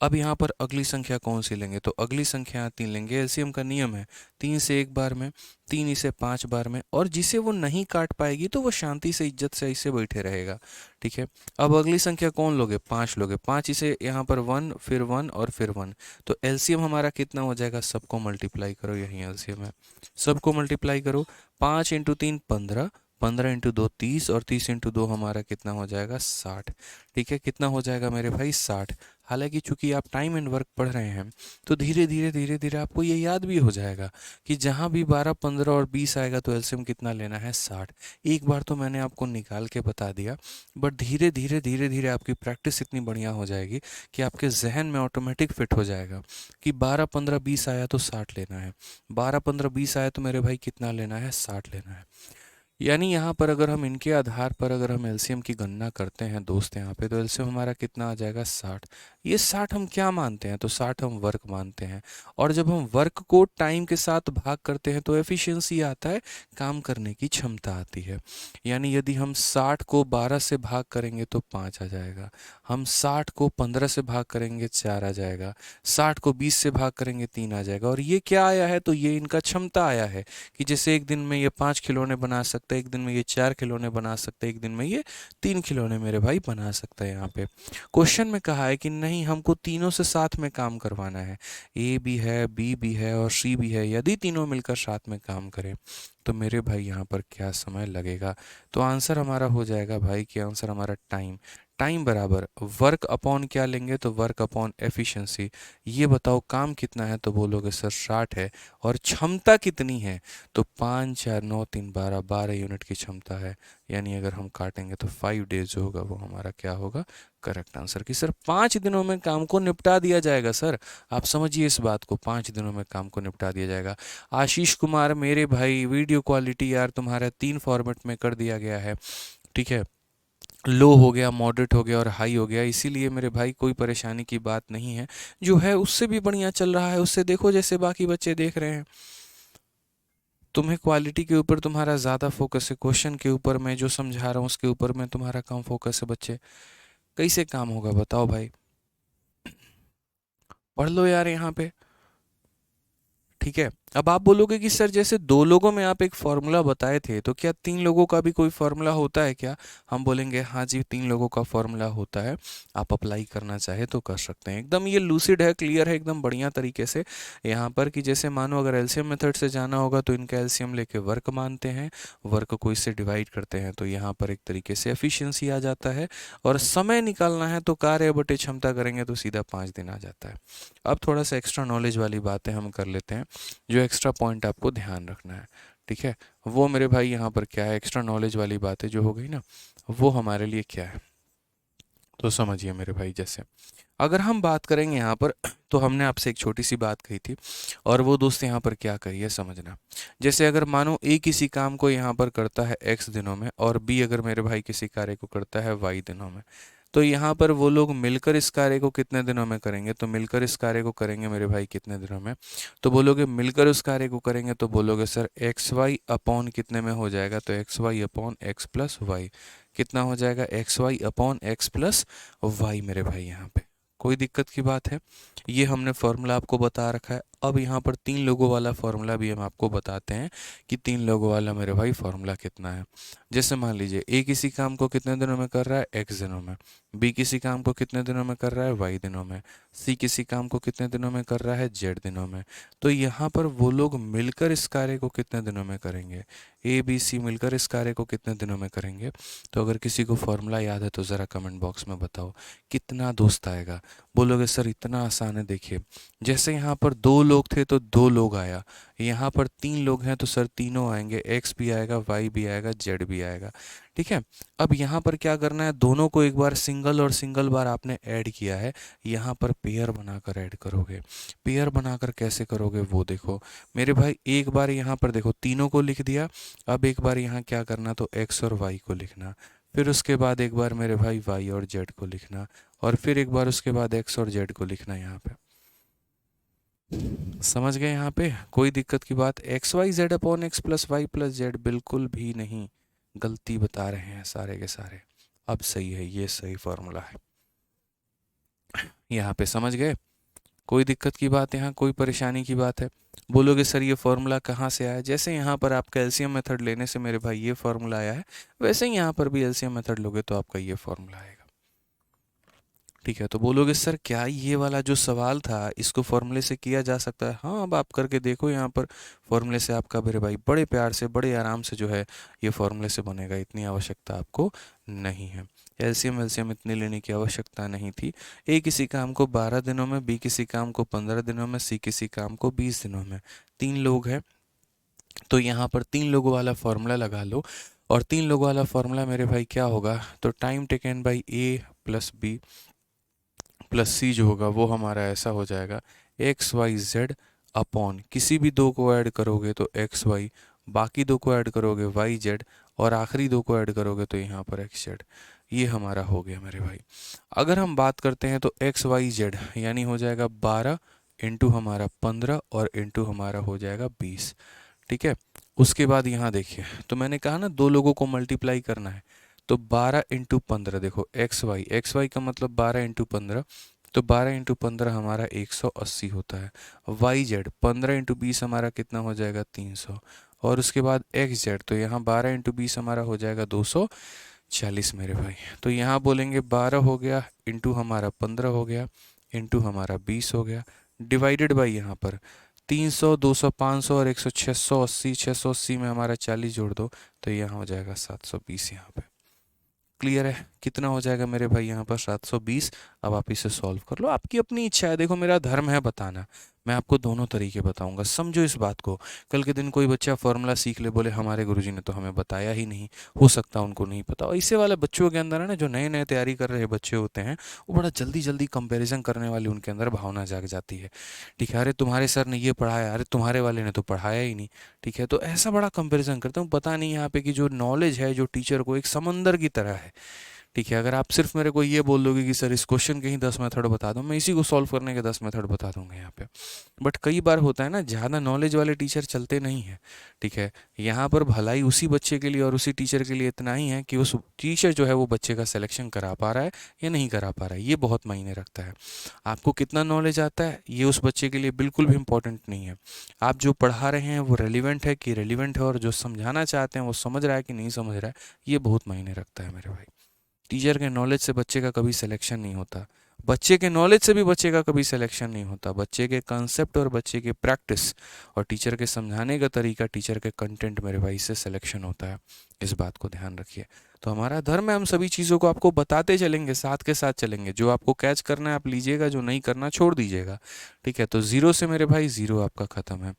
अब यहाँ पर अगली संख्या कौन सी लेंगे, तो अगली संख्या 3 लेंगे। एलसीएम का नियम है 3 से 1 बार में, 3 इसे 5 बार में, और जिसे वो नहीं काट पाएगी तो वो शांति से इज्जत से इसे बैठे रहेगा। ठीक है, अब अगली संख्या कौन लोगे, 5 लोगे, 5 इसे यहाँ पर 1, फिर 1 और फिर 1। तो एलसीएम हमारा कितना हो जाएगा, सबको मल्टीप्लाई करो, यही एलसीएम है, सबको मल्टीप्लाई करो। 5 इंटू 3 15, 15 इंटू 2 30, और 30 इंटू 2 हमारा कितना हो जाएगा, 60। ठीक है, कितना हो जाएगा मेरे भाई, 60। हालांकि चूंकि आप टाइम एंड वर्क पढ़ रहे हैं तो धीरे धीरे धीरे धीरे आपको ये याद भी हो जाएगा कि जहाँ भी 12, 15 और 20 आएगा तो एलसीएम कितना लेना है, 60। एक बार तो मैंने आपको निकाल के बता दिया, बट धीरे धीरे धीरे धीरे आपकी प्रैक्टिस इतनी बढ़िया हो जाएगी कि आपके जहन में ऑटोमेटिक फिट हो जाएगा कि 12, 15, 20 आया तो 60 लेना है, 12, 15, 20 आया तो मेरे भाई कितना लेना है, 60 लेना है। यानी यहाँ पर अगर हम इनके आधार पर अगर हम एलसीएम की गणना करते हैं दोस्त यहाँ पे, तो एलसीएम हमारा कितना आ जाएगा, 60। ये 60 हम क्या मानते हैं, तो 60 हम वर्क मानते हैं, और जब हम वर्क को टाइम के साथ भाग करते हैं तो एफिशिएंसी आता है, काम करने की क्षमता आती है। यानी यदि हम 60 को 12 से भाग करेंगे तो 5 आ जाएगा, हम 60 को 15 से भाग करेंगे 4 आ जाएगा, 60 को 20 से भाग करेंगे 3 आ जाएगा। और ये क्या आया है, तो ये इनका क्षमता आया है कि जैसे एक दिन में ये 5 खिलौने बना सकता है, एक दिन में ये 4 खिलौने बना सकता है, एक दिन में ये 3 खिलौने मेरे भाई बना सकता है। यहाँ पे क्वेश्चन में कहा है कि नहीं, हमको तीनों से साथ में काम करवाना है, ए भी है, बी भी है और सी भी है, यदि तीनों मिलकर साथ में काम करें तो मेरे भाई यहाँ पर क्या समय लगेगा। तो आंसर हमारा हो जाएगा भाई कि आंसर हमारा टाइम, टाइम बराबर वर्क अपॉन क्या लेंगे, तो वर्क अपॉन एफिशिएंसी। ये बताओ काम कितना है, तो बोलोगे सर 60 है, और क्षमता कितनी है, तो 5, 4, 9, 3, 12, 12 यूनिट की क्षमता है। यानी अगर हम काटेंगे तो 5 डेज जो होगा वो हमारा क्या होगा, करेक्ट आंसर। कि सर 5 दिनों में काम को निपटा दिया जाएगा, सर आप समझिए इस बात को, 5 दिनों में काम को निपटा दिया जाएगा। आशीष कुमार मेरे भाई, वीडियो क्वालिटी यार तुम्हारा 3 फॉर्मेट में कर दिया गया है, ठीक है, लो हो गया, मॉडरेट हो गया और हाई हो गया, इसीलिए मेरे भाई कोई परेशानी की बात नहीं है, जो है उससे भी बढ़िया चल रहा है, उससे देखो जैसे बाकी बच्चे देख रहे हैं। तुम्हें क्वालिटी के ऊपर तुम्हारा ज़्यादा फोकस है, क्वेश्चन के ऊपर मैं जो समझा रहा हूँ उसके ऊपर में तुम्हारा कम फोकस है। बच्चे कैसे काम होगा बताओ भाई, पढ़ लो यार यहाँ पे। ठीक है, अब आप बोलोगे कि सर जैसे 2 लोगों में आप एक फॉर्मूला बताए थे, तो क्या 3 लोगों का भी कोई फॉर्मूला होता है क्या। हम बोलेंगे हाँ जी 3 लोगों का फॉर्मूला होता है, आप अप्लाई करना चाहे तो कर सकते हैं। एकदम ये लूसिड है, क्लियर है एकदम बढ़िया तरीके से यहाँ पर, कि जैसे मानो अगर एलसीएम मेथड से जाना होगा तो इनका एलसीएम लेके वर्क मानते हैं, वर्क को इससे डिवाइड करते हैं, तो यहाँ पर एक तरीके से एफिशिएंसी आ जाता है, और समय निकालना है तो कार्य बटे क्षमता करेंगे तो सीधा 5 दिन आ जाता है। अब थोड़ा सा एक्स्ट्रा नॉलेज वाली बातें हम कर लेते हैं, जो एक्स्ट्रा पॉइंट आपको ध्यान रखना है। ठीक है, वो मेरे भाई यहाँ पर क्या है, एक्स्ट्रा नॉलेज वाली बातें जो हो गई ना, वो हमारे लिए क्या है, तो समझिए मेरे भाई। जैसे अगर हम बात करेंगे यहाँ पर, तो हमने आपसे एक छोटी सी बात कही थी, और वो दोस्त यहाँ पर क्या कही है समझना। जैसे अगर मानो ए किसी काम को यहाँ पर करता है x दिनों में, और बी अगर मेरे भाई किसी कार्य को करता है y दिनों में, तो यहाँ पर वो लोग मिलकर इस कार्य को कितने दिनों में करेंगे, तो मिलकर इस कार्य को करेंगे मेरे भाई कितने दिनों में, तो बोलोगे मिलकर उस कार्य को करेंगे, तो बोलोगे सर एक्स वाई अपॉन कितने में हो जाएगा, तो X Y upon X plus Y, कितना हो जाएगा, X Y upon X plus Y मेरे भाई। यहाँ पे कोई दिक्कत की बात है, ये हमने फॉर्मूला आपको बता रखा है। अब यहाँ पर 3 लोगों वाला फॉर्मूला भी हम आपको बताते हैं कि 3 लोगों वाला मेरे भाई फॉर्मूला कितना है। जैसे मान लीजिए ए किसी काम को कितने दिनों में कर रहा है, एक्स दिनों में, बी किसी काम को कितने दिनों में कर रहा है, वाई दिनों में, सी किसी काम को कितने दिनों में कर रहा है, जेड दिनों में। तो यहाँ पर वो लोग मिलकर इस कार्य को कितने दिनों में करेंगे, ए बी सी मिलकर इस कार्य को कितने दिनों में करेंगे? तो अगर किसी को फॉर्मूला याद है तो ज़रा कमेंट बॉक्स में बताओ कितना दोस्त आएगा। बोलोगे सर इतना आसान है, देखिए जैसे यहाँ पर 2 लोग थे तो 2 लोग आया, यहाँ पर 3 लोग हैं तो सर तीनों आएंगे, एक्स भी आएगा, वाई भी आएगा, जेड भी आएगा। ठीक है, अब यहाँ पर क्या करना है, दोनों को एक बार सिंगल और सिंगल बार आपने ऐड किया है, यहाँ पर पेयर बनाकर ऐड करोगे। पेयर बनाकर कैसे करोगे वो देखो मेरे भाई, एक बार यहाँ पर देखो तीनों को लिख दिया, अब एक बार यहाँ क्या करना, तो एक्स और वाई को लिखना, फिर उसके बाद एक बार मेरे भाई वाई और जेड को लिखना, और फिर एक बार उसके बाद एक्स और जेड को लिखना। यहाँ पे समझ गए? यहाँ पे कोई दिक्कत की बात? X Y Z upon X plus Y plus Z बिल्कुल भी नहीं, गलती बता रहे हैं सारे के सारे। अब सही है, ये सही फॉर्मूला है। यहाँ पे समझ गए? कोई दिक्कत की बात, यहाँ कोई परेशानी की बात है? बोलोगे सर ये फॉर्मूला कहाँ से आया? जैसे यहाँ पर आपका एलसीएम मेथड लेने से मेरे भाई ये फॉर्मूला आया है, वैसे ही यहाँ पर भी एलसीएम मेथड लोगे तो आपका ये फॉर्मूला आएगा। ठीक है, तो बोलोगे सर क्या ये वाला जो सवाल था इसको फॉर्मूले से किया जा सकता है? हाँ, अब आप करके देखो, यहाँ पर फॉर्मूले से आपका मेरे भाई बड़े प्यार से बड़े आराम से जो है ये फॉर्मूले से बनेगा, इतनी आवश्यकता आपको नहीं है। एलसीएम एलसीएम इतनी लेने की आवश्यकता नहीं थी। ए किसी काम को 12 दिनों में, बी किसी काम को 15 दिनों में, सी किसी काम को 20 दिनों में। 3 लोग हैं तो यहाँ पर 3 लोगों वाला फॉर्मूला लगा लो, और 3 लोगों वाला फॉर्मूला मेरे भाई क्या होगा, तो time taken by A plus B plus C जो होगा वो हमारा ऐसा हो जाएगा, एक्स वाई जेड अपॉन किसी भी दो को ऐड करोगे तो एक्स वाई, बाकी दो को ऐड करोगे वाई जेड, और आखिरी दो को ऐड करोगे तो यहाँ पर एक्स जेड। ये हमारा हो गया मेरे भाई। अगर हम बात करते हैं तो एक्स वाई जेड यानी हो जाएगा 12 इंटू हमारा 15 और इंटू हमारा हो जाएगा 20। ठीक है, उसके बाद यहाँ देखिए, तो मैंने कहा ना दो लोगों को मल्टीप्लाई करना है, तो 12 इंटू 15, देखो एक्स वाई का मतलब 12 इंटू 15, तो 12 इंटू 15 हमारा 180 होता है। वाई जेड 15 इंटू 20 हमारा कितना हो जाएगा, 300, और उसके बाद एक्स जेड, तो यहाँ 12 इंटू 20 हमारा हो जाएगा 240 मेरे भाई। तो यहाँ बोलेंगे 12 हो गया इंटू हमारा 15 हो गया इंटू हमारा 20 हो गया, डिवाइडेड बाई यहाँ पर 300, 200, 500 और 100, 680, 680 में हमारा 40 जोड़ दो तो यहाँ हो जाएगा 720। यहाँ पे क्लियर है? कितना हो जाएगा मेरे भाई यहाँ पर 720। अब आप इसे सॉल्व कर लो, आपकी अपनी इच्छा है, देखो मेरा धर्म है बताना, मैं आपको दोनों तरीके बताऊंगा, समझो इस बात को। कल के दिन कोई बच्चा फॉर्मूला सीख ले, बोले हमारे गुरुजी ने तो हमें बताया ही नहीं, हो सकता है उनको नहीं पता। और इससे वाले बच्चों के अंदर है ना, जो नए नए तैयारी कर रहे बच्चे होते हैं, वो बड़ा जल्दी जल्दी कंपेरिजन करने वाली उनके अंदर भावना जाग जाती है। ठीक है, अरे तुम्हारे सर ने ये पढ़ाया, अरे तुम्हारे वाले ने तो पढ़ाया ही नहीं। ठीक है, तो ऐसा बड़ा कंपेरिजन करते हूँ, पता नहीं यहाँ पे कि जो नॉलेज है जो टीचर को एक समंदर की तरह है। ठीक है, अगर आप सिर्फ मेरे को ये बोल दोगे कि सर इस क्वेश्चन के ही 10 मेथड बता दो, मैं इसी को सॉल्व करने के 10 मेथड बता दूंगा यहाँ पे। बट कई बार होता है ना, ज़्यादा नॉलेज वाले टीचर चलते नहीं हैं। ठीक है, यहाँ पर भलाई उसी बच्चे के लिए और उसी टीचर के लिए इतना ही है कि उस टीचर जो है वो बच्चे का सिलेक्शन करा पा रहा है या नहीं करा पा रहा है, ये बहुत मायने रखता है। आपको कितना नॉलेज आता है ये उस बच्चे के लिए बिल्कुल भी इम्पोर्टेंट नहीं है। आप जो पढ़ा रहे हैं वो रेलिवेंट है कि रेलिवेंट है, और जो समझाना चाहते हैं वो समझ रहा है कि नहीं समझ रहा है, ये बहुत मायने रखता है मेरे भाई। टीचर के नॉलेज से बच्चे का कभी सिलेक्शन नहीं होता, बच्चे के नॉलेज से भी बच्चे का कभी सिलेक्शन नहीं होता। बच्चे के कंसेप्ट और बच्चे के प्रैक्टिस और टीचर के समझाने का तरीका, टीचर के कंटेंट मेरे भाई से सिलेक्शन होता है। इस बात को ध्यान रखिए। तो हमारा धर्म है, हम सभी चीज़ों को आपको बताते चलेंगे, साथ के साथ चलेंगे। जो आपको कैच करना है आप लीजिएगा, जो नहीं करना छोड़ दीजिएगा। ठीक है, तो 0 से मेरे भाई 0 आपका ख़त्म है।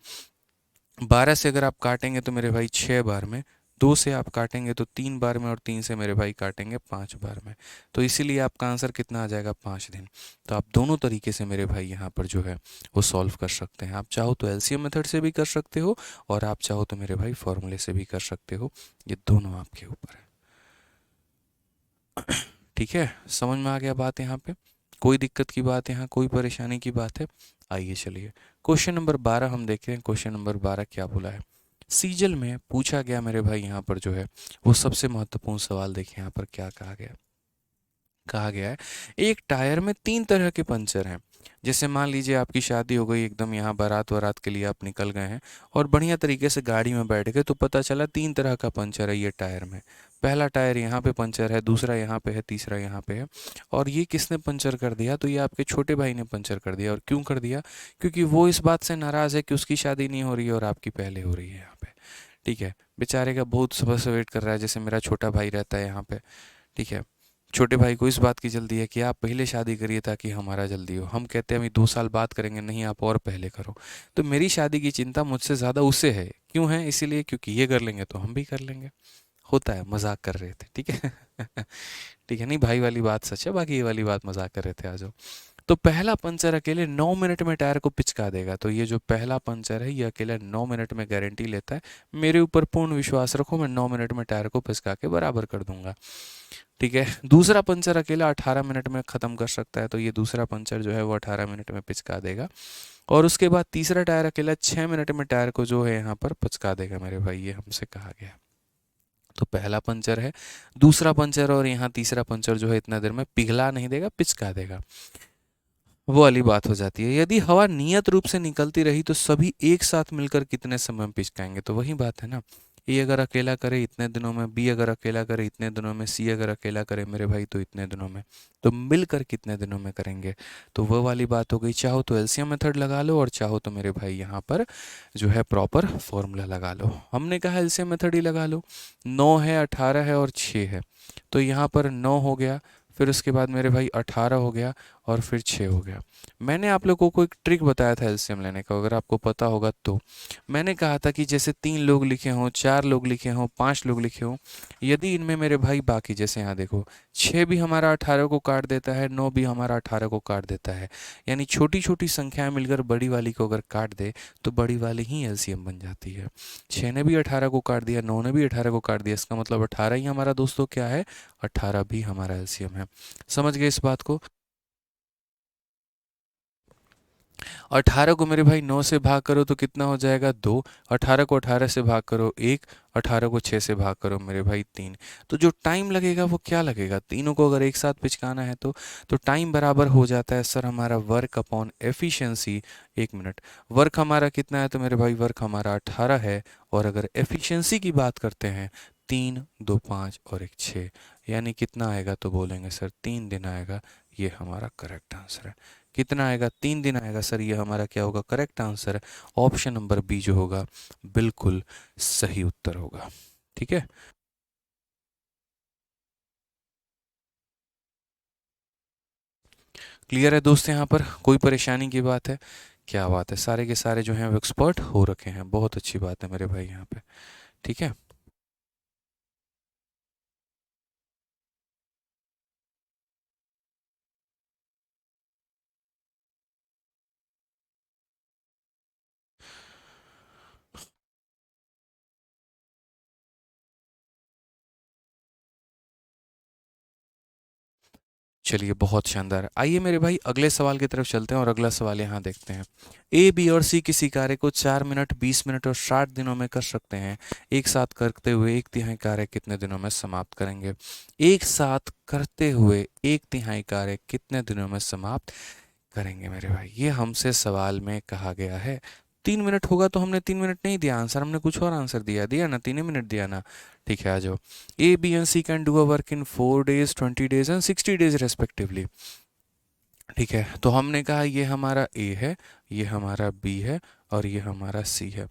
12 से अगर आप काटेंगे तो मेरे भाई 6 बार में, 2 से आप काटेंगे तो 3 बार में, और 3 से मेरे भाई काटेंगे 5 बार में। तो इसीलिए आपका आंसर कितना आ जाएगा, 5 दिन। तो आप दोनों तरीके से मेरे भाई यहाँ पर जो है वो सॉल्व कर सकते हैं। आप चाहो तो एलसीएम मेथड से भी कर सकते हो, और आप चाहो तो मेरे भाई फॉर्मूले से भी कर सकते हो, ये दोनों आपके ऊपर है। ठीक है, समझ में आ गया बात? यहाँ पे कोई दिक्कत की बात, यहाँ कोई परेशानी की बात है? आइए चलिए क्वेश्चन नंबर 12 हम देखते हैं। क्वेश्चन नंबर 12 क्या बोला है? सीजल में पूछा गया मेरे भाई यहाँ पर जो है वो सबसे महत्वपूर्ण सवाल, देखिए यहाँ पर क्या कहा गया। कहा गया है एक टायर में 3 तरह के पंचर हैं। जैसे मान लीजिए आपकी शादी हो गई, एकदम यहाँ बारात वारात के लिए आप निकल गए हैं और बढ़िया तरीके से गाड़ी में बैठ गए, तो पता चला 3 तरह का पंचर है ये टायर में। पहला टायर यहाँ पे पंचर है, दूसरा यहाँ पे है, तीसरा यहाँ पे है। और ये किसने पंचर कर दिया? तो ये आपके छोटे भाई ने पंचर कर दिया। और क्यों कर दिया? क्योंकि वो इस बात से नाराज़ है कि उसकी शादी नहीं हो रही है और आपकी पहले हो रही है यहाँ पे। ठीक है, बेचारे का बहुत सुबह से वेट कर रहा है, जैसे मेरा छोटा भाई रहता है यहाँ पे, ठीक है। छोटे भाई को इस बात की जल्दी है कि आप पहले शादी करिए ताकि हमारा जल्दी हो। हम कहते हैं अभी 2 साल बाद करेंगे, नहीं आप और पहले करो। तो मेरी शादी की चिंता मुझसे ज़्यादा उसे है। क्यों है? इसीलिए क्योंकि ये कर लेंगे तो हम भी कर लेंगे। होता है, मजाक कर रहे थे, ठीक है। ठीक है, नहीं भाई वाली बात सच है, बाकी ये वाली बात मजाक कर रहे थे आज। तो पहला पंचर अकेले 9 मिनट में टायर को पिचका देगा। तो ये जो पहला पंचर है ये अकेले 9 मिनट में गारंटी लेता है। मेरे ऊपर पूर्ण विश्वास रखो, मैं 9 मिनट में टायर को पिचका के बराबर कर दूंगा, ठीक है। दूसरा पंचर अकेला 18 मिनट में ख़त्म कर सकता है। तो ये दूसरा पंचर जो है वो 18 मिनट में पिचका देगा। और उसके बाद तीसरा टायर अकेला 6 मिनट में टायर को जो है यहाँ पर पिचका देगा मेरे भाई, ये हमसे कहा गया। तो पहला पंचर है, दूसरा पंचर और यहाँ तीसरा पंचर जो है इतना देर में पिघला नहीं देगा, पिचका देगा। वो वाली बात हो जाती है। यदि हवा नियत रूप से निकलती रही तो सभी एक साथ मिलकर कितने समय में पिचकाएंगे? तो वही बात है ना, ए अगर अकेला करे इतने दिनों में, बी अगर अकेला करे इतने दिनों में, सी अगर अकेला करे मेरे भाई तो इतने दिनों में, तो मिलकर कितने दिनों में करेंगे? तो वो वाली बात हो गई। चाहो तो एलसीएम मेथड लगा लो और चाहो तो मेरे भाई यहाँ पर जो है प्रॉपर फॉर्मूला लगा लो। हमने कहा एलसीएम मेथड ही लगा लो। 9 है, 18 है और 6 है, तो यहाँ पर 9 हो गया, फिर उसके बाद मेरे भाई 18 हो गया और फिर 6 हो गया। मैंने आप लोगों को एक ट्रिक बताया था एलसीएम लेने का, अगर आपको पता होगा तो। मैंने कहा था कि जैसे 3 लोग लिखे हों, 4 लोग लिखे हों, 5 लोग लिखे हों, यदि इनमें मेरे भाई बाकी, जैसे यहाँ देखो 6 भी हमारा 18 को काट देता है, 9 भी हमारा 18 को काट देता है, यानी छोटी छोटी संख्याएं मिलकर बड़ी वाली को अगर काट दे तो बड़ी वाली ही एलसीएम बन जाती है। 6 ने भी 18 को काट दिया, 9 ने भी 18 को काट दिया, इसका मतलब 18 ही हमारा दोस्तों क्या है, 18 भी हमारा एलसीएम है। समझ गए इस बात को? 18 को मेरे भाई 9 से भाग करो तो कितना हो जाएगा? 2। 18 को 18 से भाग करो 1। 18 को 6 से भाग करो मेरे भाई 3। तो जो टाइम लगेगा वो क्या लगेगा? तीनों को अगर एक साथ पिचकाना है तो टाइम बराबर हो जाता है सर हमारा work upon efficiency, 1 minute. Work हमारा कितना है? तो मेरे भाई वर्क हमारा 18 है, और अगर एफिशिएंसी की बात करते हैं 3, 2, 5 और 1, 6, यानी कितना आएगा? तो बोलेंगे सर 3 दिन आएगा। ये हमारा करेक्ट आंसर है। कितना आएगा? 3 दिन आएगा सर, ये हमारा क्या होगा? करेक्ट आंसर है। ऑप्शन नंबर बी जो होगा बिल्कुल सही उत्तर होगा, ठीक है। क्लियर है दोस्त? यहाँ पर कोई परेशानी की बात है? क्या बात है, सारे के सारे जो हैं वो एक्सपर्ट हो रखे हैं, बहुत अच्छी बात है मेरे भाई यहाँ पे, ठीक है। चलिए बहुत शानदार। आइए मेरे भाई अगले सवाल की तरफ चलते हैं और अगला सवाल यहाँ देखते हैं। ए, बी और सी किसी कार्य को 4 मिनट, 20 मिनट और 60 दिनों में कर सकते हैं। एक साथ करते हुए एक तिहाई कार्य कितने दिनों में समाप्त करेंगे? एक साथ करते हुए एक तिहाई कार्य कितने दिनों में समाप्त करेंगे मेरे भाई? ये हमसे सवाल में कहा गया है। 3 मिनट होगा तो हमने 3 मिनट नहीं दिया आंसर, हमने कुछ और आंसर दिया, दिया ना, 3 मिनट दिया ना। ठीक है, आ जाओ। A, B and C can do a work in 4 days, 20 days and 60 days respectively. ठीक है, तो हमने कहा ये हमारा ए है, ये हमारा बी है और ये हमारा सी है।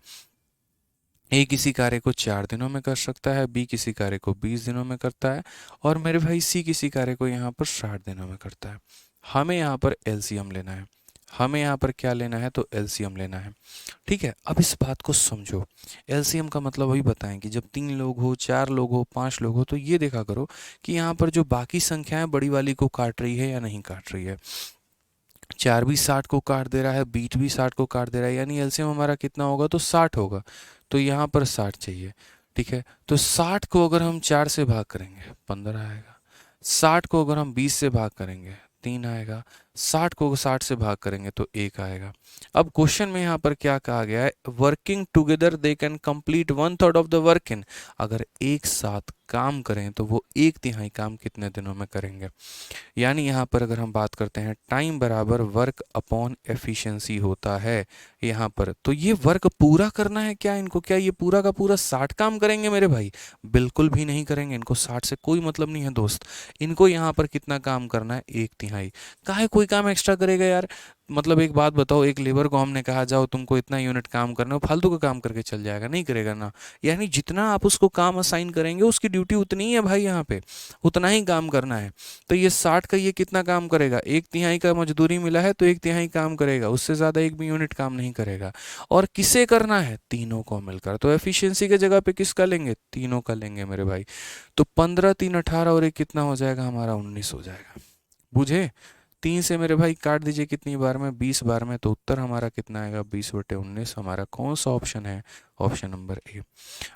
ए किसी कार्य को 4 दिनों में कर सकता है, बी किसी कार्य को 20 दिनों में करता है, और मेरे भाई सी किसी कार्य को यहाँ पर 60 दिनों में करता है। हमें यहाँ पर एलसीएम लेना है। हमें यहाँ पर क्या लेना है? तो एलसीएम लेना है। ठीक है, अब इस बात को समझो। एलसीएम का मतलब वही बताएं कि जब 3 लोग हो, 4 लोग हो, 5 लोग हो, तो ये देखा करो कि यहाँ पर जो बाकी संख्याएं बड़ी वाली को काट रही है या नहीं काट रही है। 4 भी 60 को काट दे रहा है, बीट भी 60 को काट दे रहा है, यानी एलसीएम हमारा कितना होगा? तो 60 होगा। तो यहाँ पर 60 चाहिए। ठीक है, तो 60 को अगर हम 4 से भाग करेंगे 15 आएगा। 60 को अगर हम 20 से भाग करेंगे 3 आएगा। 60 को 60 से भाग करेंगे तो 1 आएगा। अब क्वेश्चन में यहाँ पर क्या कहा गया है? Working together they can complete 1/3 of the work in. अगर एक साथ काम करें तो वो एक तिहाई काम कितने दिनों में करेंगे? यानी यहाँ पर अगर हम बात करते हैं टाइम बराबर वर्क अपॉन एफिशिएंसी होता है यहाँ पर, तो ये वर्क पूरा करना है क्या इनको? क्या ये पूरा का पूरा 60 काम करेंगे मेरे भाई? बिल्कुल भी नहीं करेंगे, इनको 60 से कोई मतलब नहीं है दोस्त। इनको यहाँ पर कितना काम करना है? एक तिहाई। काहे कोई काम एक्स्ट्रा करेगा यार। मतलब एक बात बताओ, एक लेबर को हमने कहा जाओ तुमको इतना यूनिट काम करना है, वो फालतू का काम करके चल जाएगा? नहीं करेगा ना। यानी जितना आप उसको काम असाइन करेंगे उसकी ड्यूटी उतनी ही है भाई, यहाँ पे उतना ही काम करना है। तो ये 60 का ये कितना काम करेगा? 1/3 का मजदूरी मिला है तो 1/3 काम करेगा, उससे ज़्यादा एक भी यूनिट काम नहीं करेगा। और किसे करना है? तीनों को मिलकर। तो एफिशिएंसी के जगह पे किसका लेंगे? तीनों का लेंगे मेरे भाई। तो 15 3 18 और एक कितना हो जाएगा हमारा? 19 हो जाएगा। बुझे? 3 से मेरे भाई काट दीजिए कितनी बार में? 20 बार में। तो उत्तर हमारा कितना आएगा? 20/19। हमारा कौन सा ऑप्शन है? Option number A.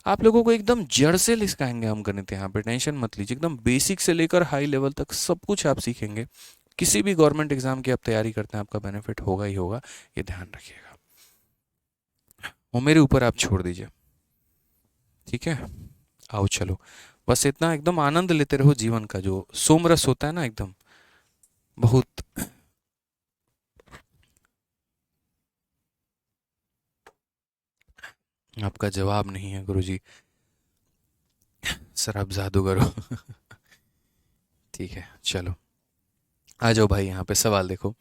आप लोगों को एकदम जड़ से लिखाएंगे हम गणित यहाँ पे, टेंशन मत लीजिए। एकदम बेसिक से लेकर हाई लेवल तक सब कुछ आप सीखेंगे। किसी भी गवर्नमेंट एग्जाम की आप तैयारी करते हैं आपका बेनिफिट होगा ही होगा, ये ध्यान रखिएगा। वो मेरे ऊपर आप छोड़ दीजिए, ठीक है? आओ चलो, बस इतना एकदम आनंद लेते रहो जीवन का, जो सोमरस होता है ना एकदम बहुत। आपका जवाब नहीं है गुरुजी, सर आप जादूगर हो। ठीक है चलो, आ जाओ भाई यहाँ पे सवाल देखो।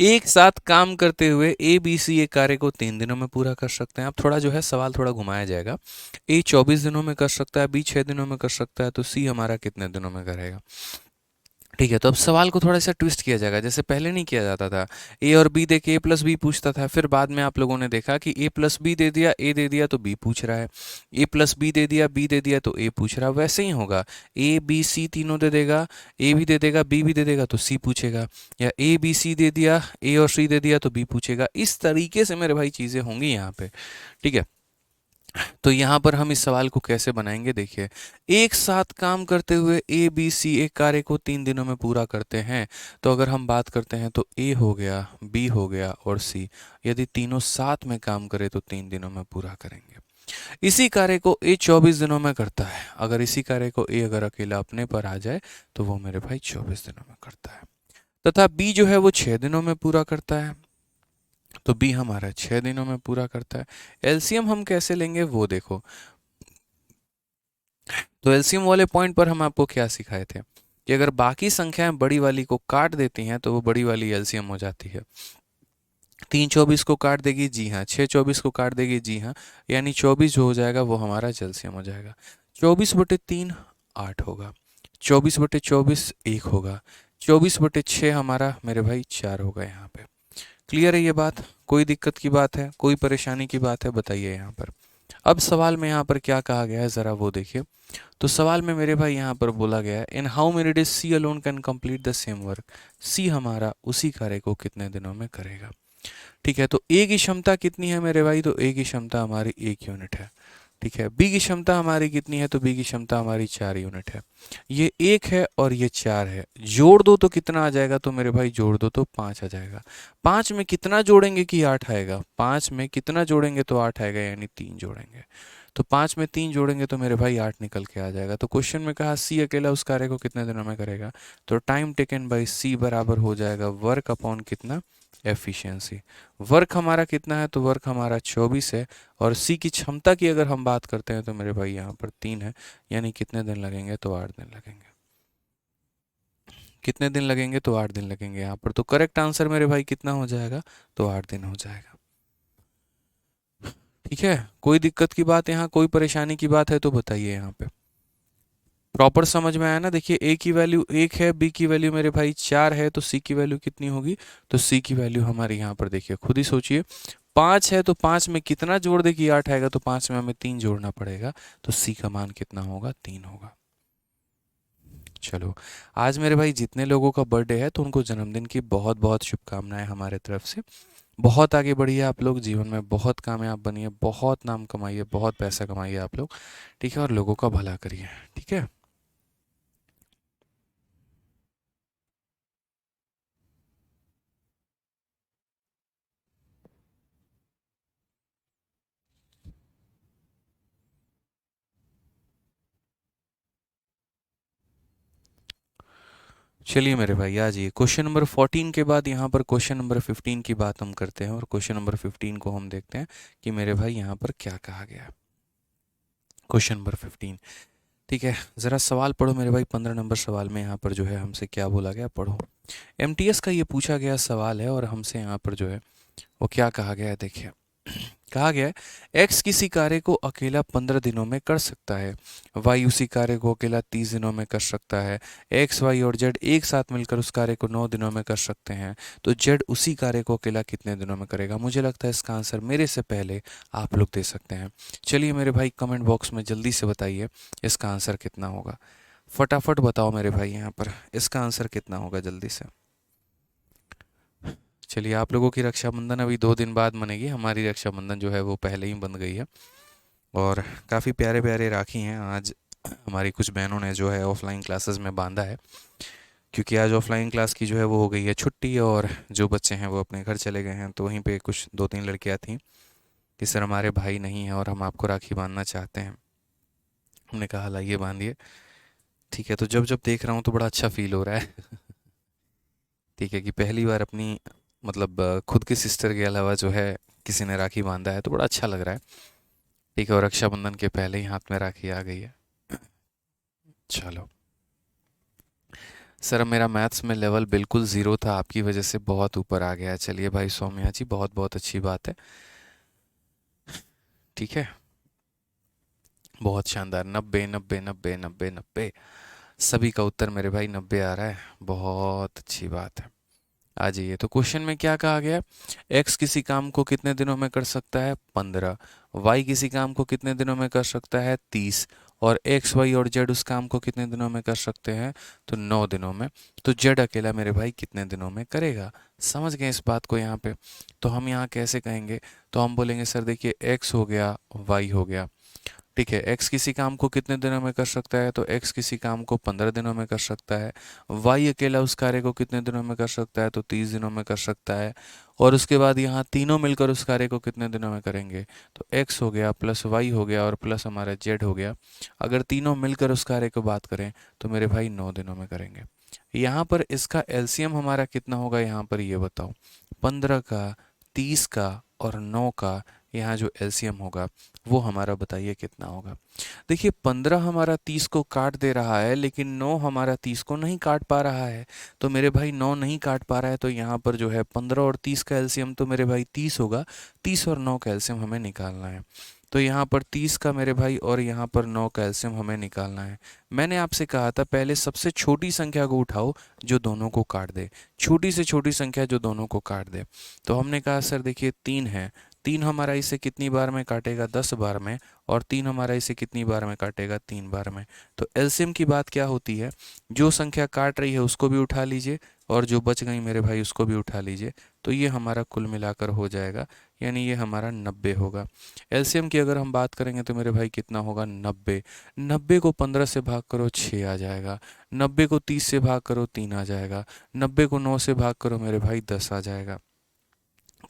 एक साथ काम करते हुए ए बी सी एक कार्य को 3 दिनों में पूरा कर सकते हैं। अब थोड़ा जो है सवाल थोड़ा घुमाया जाएगा। ए 24 दिनों में कर सकता है, बी 6 दिनों में कर सकता है, तो सी हमारा कितने दिनों में करेगा? ठीक है, तो अब सवाल को थोड़ा सा ट्विस्ट किया जाएगा, जैसे पहले नहीं किया जाता था। ए और बी दे के ए प्लस बी पूछता था, फिर बाद में आप लोगों ने देखा कि ए प्लस बी दे दिया, ए दे दिया तो बी पूछ रहा है। ए प्लस बी दे दिया, बी दे दिया तो ए पूछ रहा है। वैसे ही होगा, ए बी सी तीनों दे देगा, ए भी दे देगा, बी भी दे देगा तो सी पूछेगा। या ए बी सी दे दिया, ए और सी दे दिया तो बी पूछेगा। इस तरीके से मेरे भाई चीज़ें होंगी यहाँ पे, ठीक है? तो यहाँ पर हम इस सवाल को कैसे बनाएंगे? देखिए, एक साथ काम करते हुए ए बी सी एक कार्य को 3 दिनों में पूरा करते हैं। तो अगर हम बात करते हैं तो ए हो गया, बी हो गया और सी, यदि तीनों साथ में काम करें तो 3 दिनों में पूरा करेंगे। इसी कार्य को ए 24 दिनों में करता है। अगर इसी कार्य को ए अगर अकेला अपने पर आ जाए तो वो मेरे भाई 24 दिनों में करता है। तथा बी जो है वो 6 दिनों में पूरा करता है। तो बी हमारा 6 दिनों में पूरा करता है। एलसीएम हम कैसे लेंगे वो देखो। तो एलसीएम वाले पॉइंट पर हम आपको क्या सिखाए थे कि अगर बाकी संख्याएं बड़ी वाली को काट देती हैं तो वो बड़ी वाली एलसीएम हो जाती है। 3 24 को काट देगी, जी हाँ। 6 24 को काट देगी, जी हाँ। यानी 24 जो हो जाएगा वो हमारा एलसीएम हो जाएगा। 24/3 8 होगा, 24/24 1 होगा, 24/6 हमारा मेरे भाई 4 होगा। यहाँ पे क्लियर है ये बात? कोई दिक्कत की बात है, कोई परेशानी की बात है? बताइए यहाँ पर। अब सवाल में यहाँ पर क्या कहा गया है ज़रा वो देखिए। तो सवाल में मेरे भाई यहाँ पर बोला गया है, in how many days C alone can complete the same work. C हमारा उसी कार्य को कितने दिनों में करेगा? ठीक है, तो ए की क्षमता कितनी है मेरे भाई? तो ए की क्षमता हमारी 1 यूनिट है। ठीक है, बी की क्षमता हमारी कितनी है? तो बी की क्षमता हमारी 4 यूनिट है। ये 1 है और ये 4 है, जोड़ दो तो कितना आ जाएगा? तो मेरे भाई जोड़ दो तो 5 आ जाएगा। 5 में कितना जोड़ेंगे कि 8 आएगा? 5 में कितना जोड़ेंगे तो 8 आएगा, यानी 3 जोड़ेंगे। तो 5 में 3 जोड़ेंगे तो मेरे भाई 8 निकल के आ जाएगा। तो क्वेश्चन में कहा सी अकेला उस कार्य को कितने दिनों में करेगा? तो टाइम टेकन बाई सी बराबर हो जाएगा वर्क अपॉन कितना? एफिशिएंसी। वर्क हमारा कितना है? तो वर्क हमारा 24 है। और सी की क्षमता की अगर हम बात करते हैं तो मेरे भाई यहाँ पर 3 है। यानी कितने दिन लगेंगे? तो 8 दिन लगेंगे। कितने दिन लगेंगे? तो 8 दिन लगेंगे यहाँ पर। तो करेक्ट आंसर मेरे भाई कितना हो जाएगा? तो 8 दिन हो जाएगा। ठीक है, कोई दिक्कत की बात यहाँ, कोई परेशानी की बात है तो बताइए यहाँ पे। प्रॉपर समझ में आया ना? देखिए, ए की वैल्यू 1 है, बी की वैल्यू मेरे भाई 4 है, तो सी की वैल्यू कितनी होगी? तो सी की वैल्यू हमारे यहाँ पर देखिए, खुद ही सोचिए। 5 है तो 5 में कितना जोड़ दे कि 8 आएगा? तो 5 में हमें 3 जोड़ना पड़ेगा। तो सी का मान कितना होगा? 3 होगा। चलो, आज मेरे भाई जितने लोगों का बर्थडे है तो उनको जन्मदिन की बहुत बहुत शुभकामनाएं हमारे तरफ से। बहुत आगे बढ़िए आप लोग, जीवन में बहुत कामयाब बनिए, बहुत नाम कमाइए, बहुत पैसा कमाइए आप लोग, ठीक है? और लोगों का भला करिए, ठीक है? चलिए मेरे भाई आ जाइए, क्वेश्चन नंबर 14 के बाद यहाँ पर क्वेश्चन नंबर 15 की बात हम करते हैं। और क्वेश्चन नंबर 15 को हम देखते हैं कि मेरे भाई यहाँ पर क्या कहा गया है। क्वेश्चन नंबर 15, ठीक है, ज़रा सवाल पढ़ो मेरे भाई। 15 नंबर सवाल में यहाँ पर जो है हमसे क्या बोला गया, पढ़ो। एमटीएस का ये पूछा गया सवाल है और हमसे यहाँ पर जो है वो क्या कहा गया है, देखिए। कहा गया है एक्स किसी कार्य को अकेला 15 दिनों में कर सकता है, वाई उसी कार्य को अकेला 30 दिनों में कर सकता है, एक्स वाई और जेड एक साथ मिलकर उस कार्य को 9 दिनों में कर सकते हैं, तो जेड उसी कार्य को अकेला कितने दिनों में करेगा। मुझे लगता है इसका आंसर मेरे से पहले आप लोग दे सकते हैं। चलिए मेरे भाई कमेंट बॉक्स में जल्दी से बताइए इसका आंसर कितना होगा। फटाफट बताओ मेरे भाई, यहाँ पर इसका आंसर कितना होगा, जल्दी से। चलिए, आप लोगों की रक्षाबंधन अभी 2 दिन बाद मनेगी, हमारी रक्षाबंधन जो है वो पहले ही बन गई है। और काफ़ी प्यारे प्यारे राखी हैं। आज हमारी कुछ बहनों ने जो है ऑफलाइन क्लासेस में बांधा है, क्योंकि आज ऑफलाइन क्लास की जो है वो हो गई है छुट्टी, और जो बच्चे हैं वो अपने घर चले गए हैं। तो वहीं पे कुछ 2-3 लड़कियां थीं कि सर हमारे भाई नहीं हैं और हम आपको राखी बांधना चाहते हैं। हमने कहा लाइए बांधिए। ठीक है, तो जब जब देख रहा हूँ तो बड़ा अच्छा फील हो रहा है। ठीक है, कि पहली बार अपनी मतलब खुद की सिस्टर के अलावा जो है किसी ने राखी बांधा है, तो बड़ा अच्छा लग रहा है। ठीक है, और रक्षाबंधन के पहले ही हाथ में राखी आ गई है। चलो सर, मेरा मैथ्स में लेवल बिल्कुल ज़ीरो था, आपकी वजह से बहुत ऊपर आ गया है। चलिए भाई सौम्या जी, बहुत बहुत अच्छी बात है। ठीक है, बहुत शानदार। 90 90 90 90 90, सभी का उत्तर मेरे भाई 90 आ रहा है, बहुत अच्छी बात है। आ जाइए, तो क्वेश्चन में क्या कहा गया। एक्स किसी काम को कितने दिनों में कर सकता है, 15। वाई किसी काम को कितने दिनों में कर सकता है, 30। और एक्स वाई और जेड उस काम को कितने दिनों में कर सकते हैं, तो 9 दिनों में। तो जेड अकेला मेरे भाई कितने दिनों में करेगा। समझ गए इस बात को यहाँ पे। तो हम यहाँ कैसे कहेंगे, तो हम बोलेंगे सर देखिए, एक्स हो गया, वाई हो गया। ठीक है, एक्स किसी काम को कितने दिनों में कर सकता है, तो एक्स किसी काम को 15 दिनों में कर सकता है। वाई अकेला उस कार्य को कितने दिनों में कर सकता है, तो 30 दिनों में कर सकता है। और उसके बाद यहाँ तीनों मिलकर उस कार्य को कितने दिनों में करेंगे, तो एक्स हो गया प्लस वाई हो गया और प्लस हमारा जेड हो गया। अगर तीनों मिलकर उस कार्य को बात करें तो मेरे भाई 9 दिनों में करेंगे। यहाँ पर इसका एलसीएम हमारा कितना होगा, यहाँ पर ये बताओ। 15 का, 30 का और 9 का, यहाँ जो एलसीएम होगा वो हमारा बताइए कितना होगा। देखिए, 15 हमारा 30 को काट दे रहा है, लेकिन 9 हमारा 30 को नहीं काट पा रहा है। तो मेरे भाई 9 नहीं काट पा रहा है, तो यहाँ पर जो है 15 और 30 का एलसीएम तो मेरे भाई 30 होगा। 30 और 9 का एलसीएम हमें निकालना है। तो यहाँ पर 30 का मेरे भाई और यहाँ पर 9 का एलसीएम हमें निकालना है। मैंने आपसे कहा था पहले सबसे छोटी संख्या को उठाओ जो दोनों को काट दे, छोटी से छोटी संख्या जो दोनों को काट दे। तो हमने कहा सर देखिए 3 है, 3 हमारा इसे कितनी बार में काटेगा, 10 बार में। और 3 हमारा इसे कितनी बार में काटेगा, 3 बार में। तो एलसीएम की बात क्या होती है, जो संख्या काट रही है उसको भी उठा लीजिए और जो बच गई मेरे भाई उसको भी उठा लीजिए। तो ये हमारा कुल मिलाकर हो जाएगा, यानी ये हमारा 90 होगा। एलसीएम की अगर हम बात करेंगे तो मेरे भाई कितना होगा, 90। 90 को 15 से भाग करो 6 आ जाएगा, 90 को 30 से भाग करो 3 आ जाएगा, 90 को 9 से भाग करो मेरे भाई 10 आ जाएगा।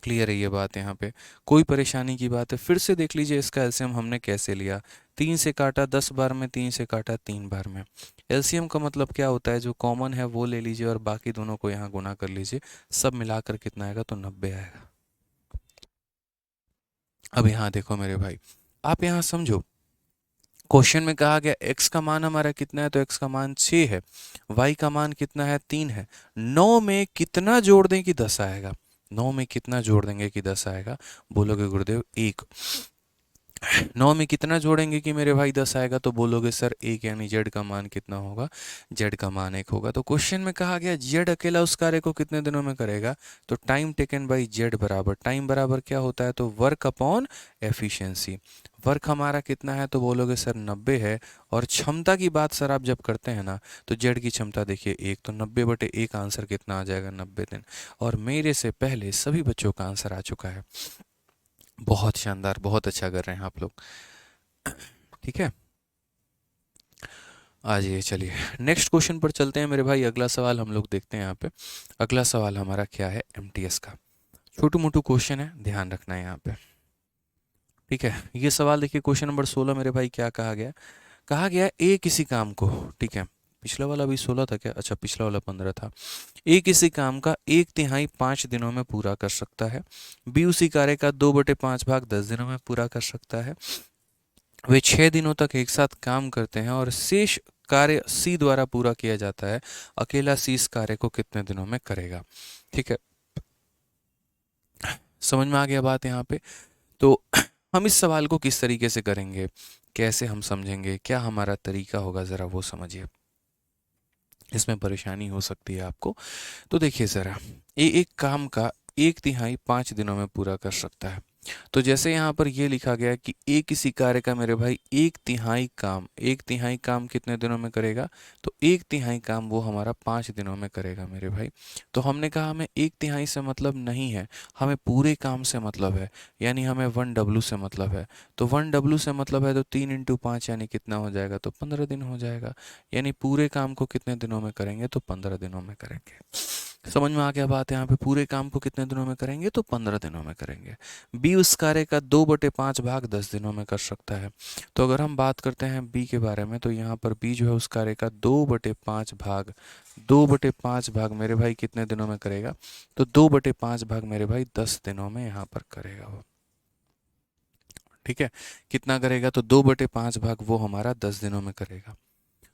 क्लियर है ये बात, यहाँ पे कोई परेशानी की बात है। फिर से देख लीजिए इसका एलसीएम हमने कैसे लिया। 3 से काटा 10 बार में, 3 से काटा 3 बार में। एलसीएम का मतलब क्या होता है, जो कॉमन है वो ले लीजिए और बाकी दोनों को यहाँ गुना कर लीजिए। सब मिलाकर कितना आएगा, तो 90 आएगा। अब यहाँ देखो मेरे भाई, आप यहाँ समझो। क्वेश्चन में कहा गया x का मान हमारा कितना है, तो x का मान 6 है। y का मान कितना है, 3 है। 9 में कितना जोड़ दें कि 10 आएगा, 9 में कितना जोड़ देंगे कि 10 आएगा। बोलोगे गुरुदेव 1। 9 में कितना जोड़ेंगे कि मेरे भाई 10 आएगा, तो बोलोगे सर 1, यानी जेड का मान कितना होगा, जेड का मान 1 होगा। तो क्वेश्चन में कहा गया जेड अकेला उस कार्य को कितने दिनों में करेगा, तो टाइम टेकन बाई जेड बराबर, टाइम बराबर क्या होता है, तो वर्क अपॉन एफिशिएंसी। वर्क हमारा कितना है, तो बोलोगे सर 90 है। और क्षमता की बात सर आप जब करते हैं ना, तो जेड की क्षमता देखिए 1, तो 90/1 आंसर कितना आ जाएगा, 90 दिन। और मेरे से पहले सभी बच्चों का आंसर आ चुका है। बहुत शानदार, बहुत अच्छा कर रहे हैं आप लोग। ठीक है, आ जाइए, चलिए नेक्स्ट क्वेश्चन पर चलते हैं मेरे भाई। अगला सवाल हम लोग देखते हैं यहाँ पे। अगला सवाल हमारा क्या है, एमटीएस का। छोटू मोटू क्वेश्चन है, ध्यान रखना है यहाँ पे। ठीक है, ये सवाल देखिए, क्वेश्चन नंबर 16 मेरे भाई क्या कहा गया। कहा गया ए किसी काम को, ठीक है, पिछला वाला भी 16 था क्या, अच्छा पिछला वाला 15 था। ए किसी काम का 1/3 5 दिनों में पूरा कर सकता है। बी उसी कार्य का 2/5 भाग 10 दिनों में पूरा कर सकता है। वे 6 दिनों तक एक साथ काम करते हैं और शेष कार्य सी द्वारा पूरा किया जाता है। अकेला सी इस कार्य को कितने दिनों में करेगा? ठीक है, समझ में आ गया बात यहाँ पे? तो हम इस सवाल को किस तरीके से करेंगे, कैसे हम समझेंगे, क्या हमारा तरीका होगा, ज़रा वो समझिए। इसमें परेशानी हो सकती है आपको। तो देखिए ज़रा, ये एक काम का 1/3 5 दिनों में पूरा कर सकता है। तो जैसे यहाँ पर ये लिखा गया है कि किसी कार्य का मेरे भाई 1/3 काम कितने दिनों में करेगा? तो 1/3 काम वो हमारा 5 दिनों में करेगा मेरे भाई। तो हमने कहा हमें 1/3 से मतलब नहीं है, हमें पूरे काम से मतलब है, यानी हमें 1W से मतलब है। तो 1W से मतलब है तो 3 × 5 यानी कितना हो जाएगा? तो 15 दिन हो जाएगा। यानी पूरे काम को कितने दिनों में करेंगे? तो 15 दिनों में करेंगे। समझ में आ गया बात? यहाँ पे पूरे काम को कितने दिनों में करेंगे? तो 15 दिनों में करेंगे। बी उस कार्य का 2/5 भाग 10 दिनों में कर सकता है। तो अगर हम बात करते हैं बी के बारे में, तो यहाँ पर बी जो है उस कार्य का 2/5 भाग मेरे भाई कितने दिनों में करेगा? तो 2/5 भाग मेरे भाई 10 दिनों में यहाँ पर करेगा वो। ठीक है, कितना करेगा? तो 2/5 भाग वो हमारा 10 दिनों में करेगा।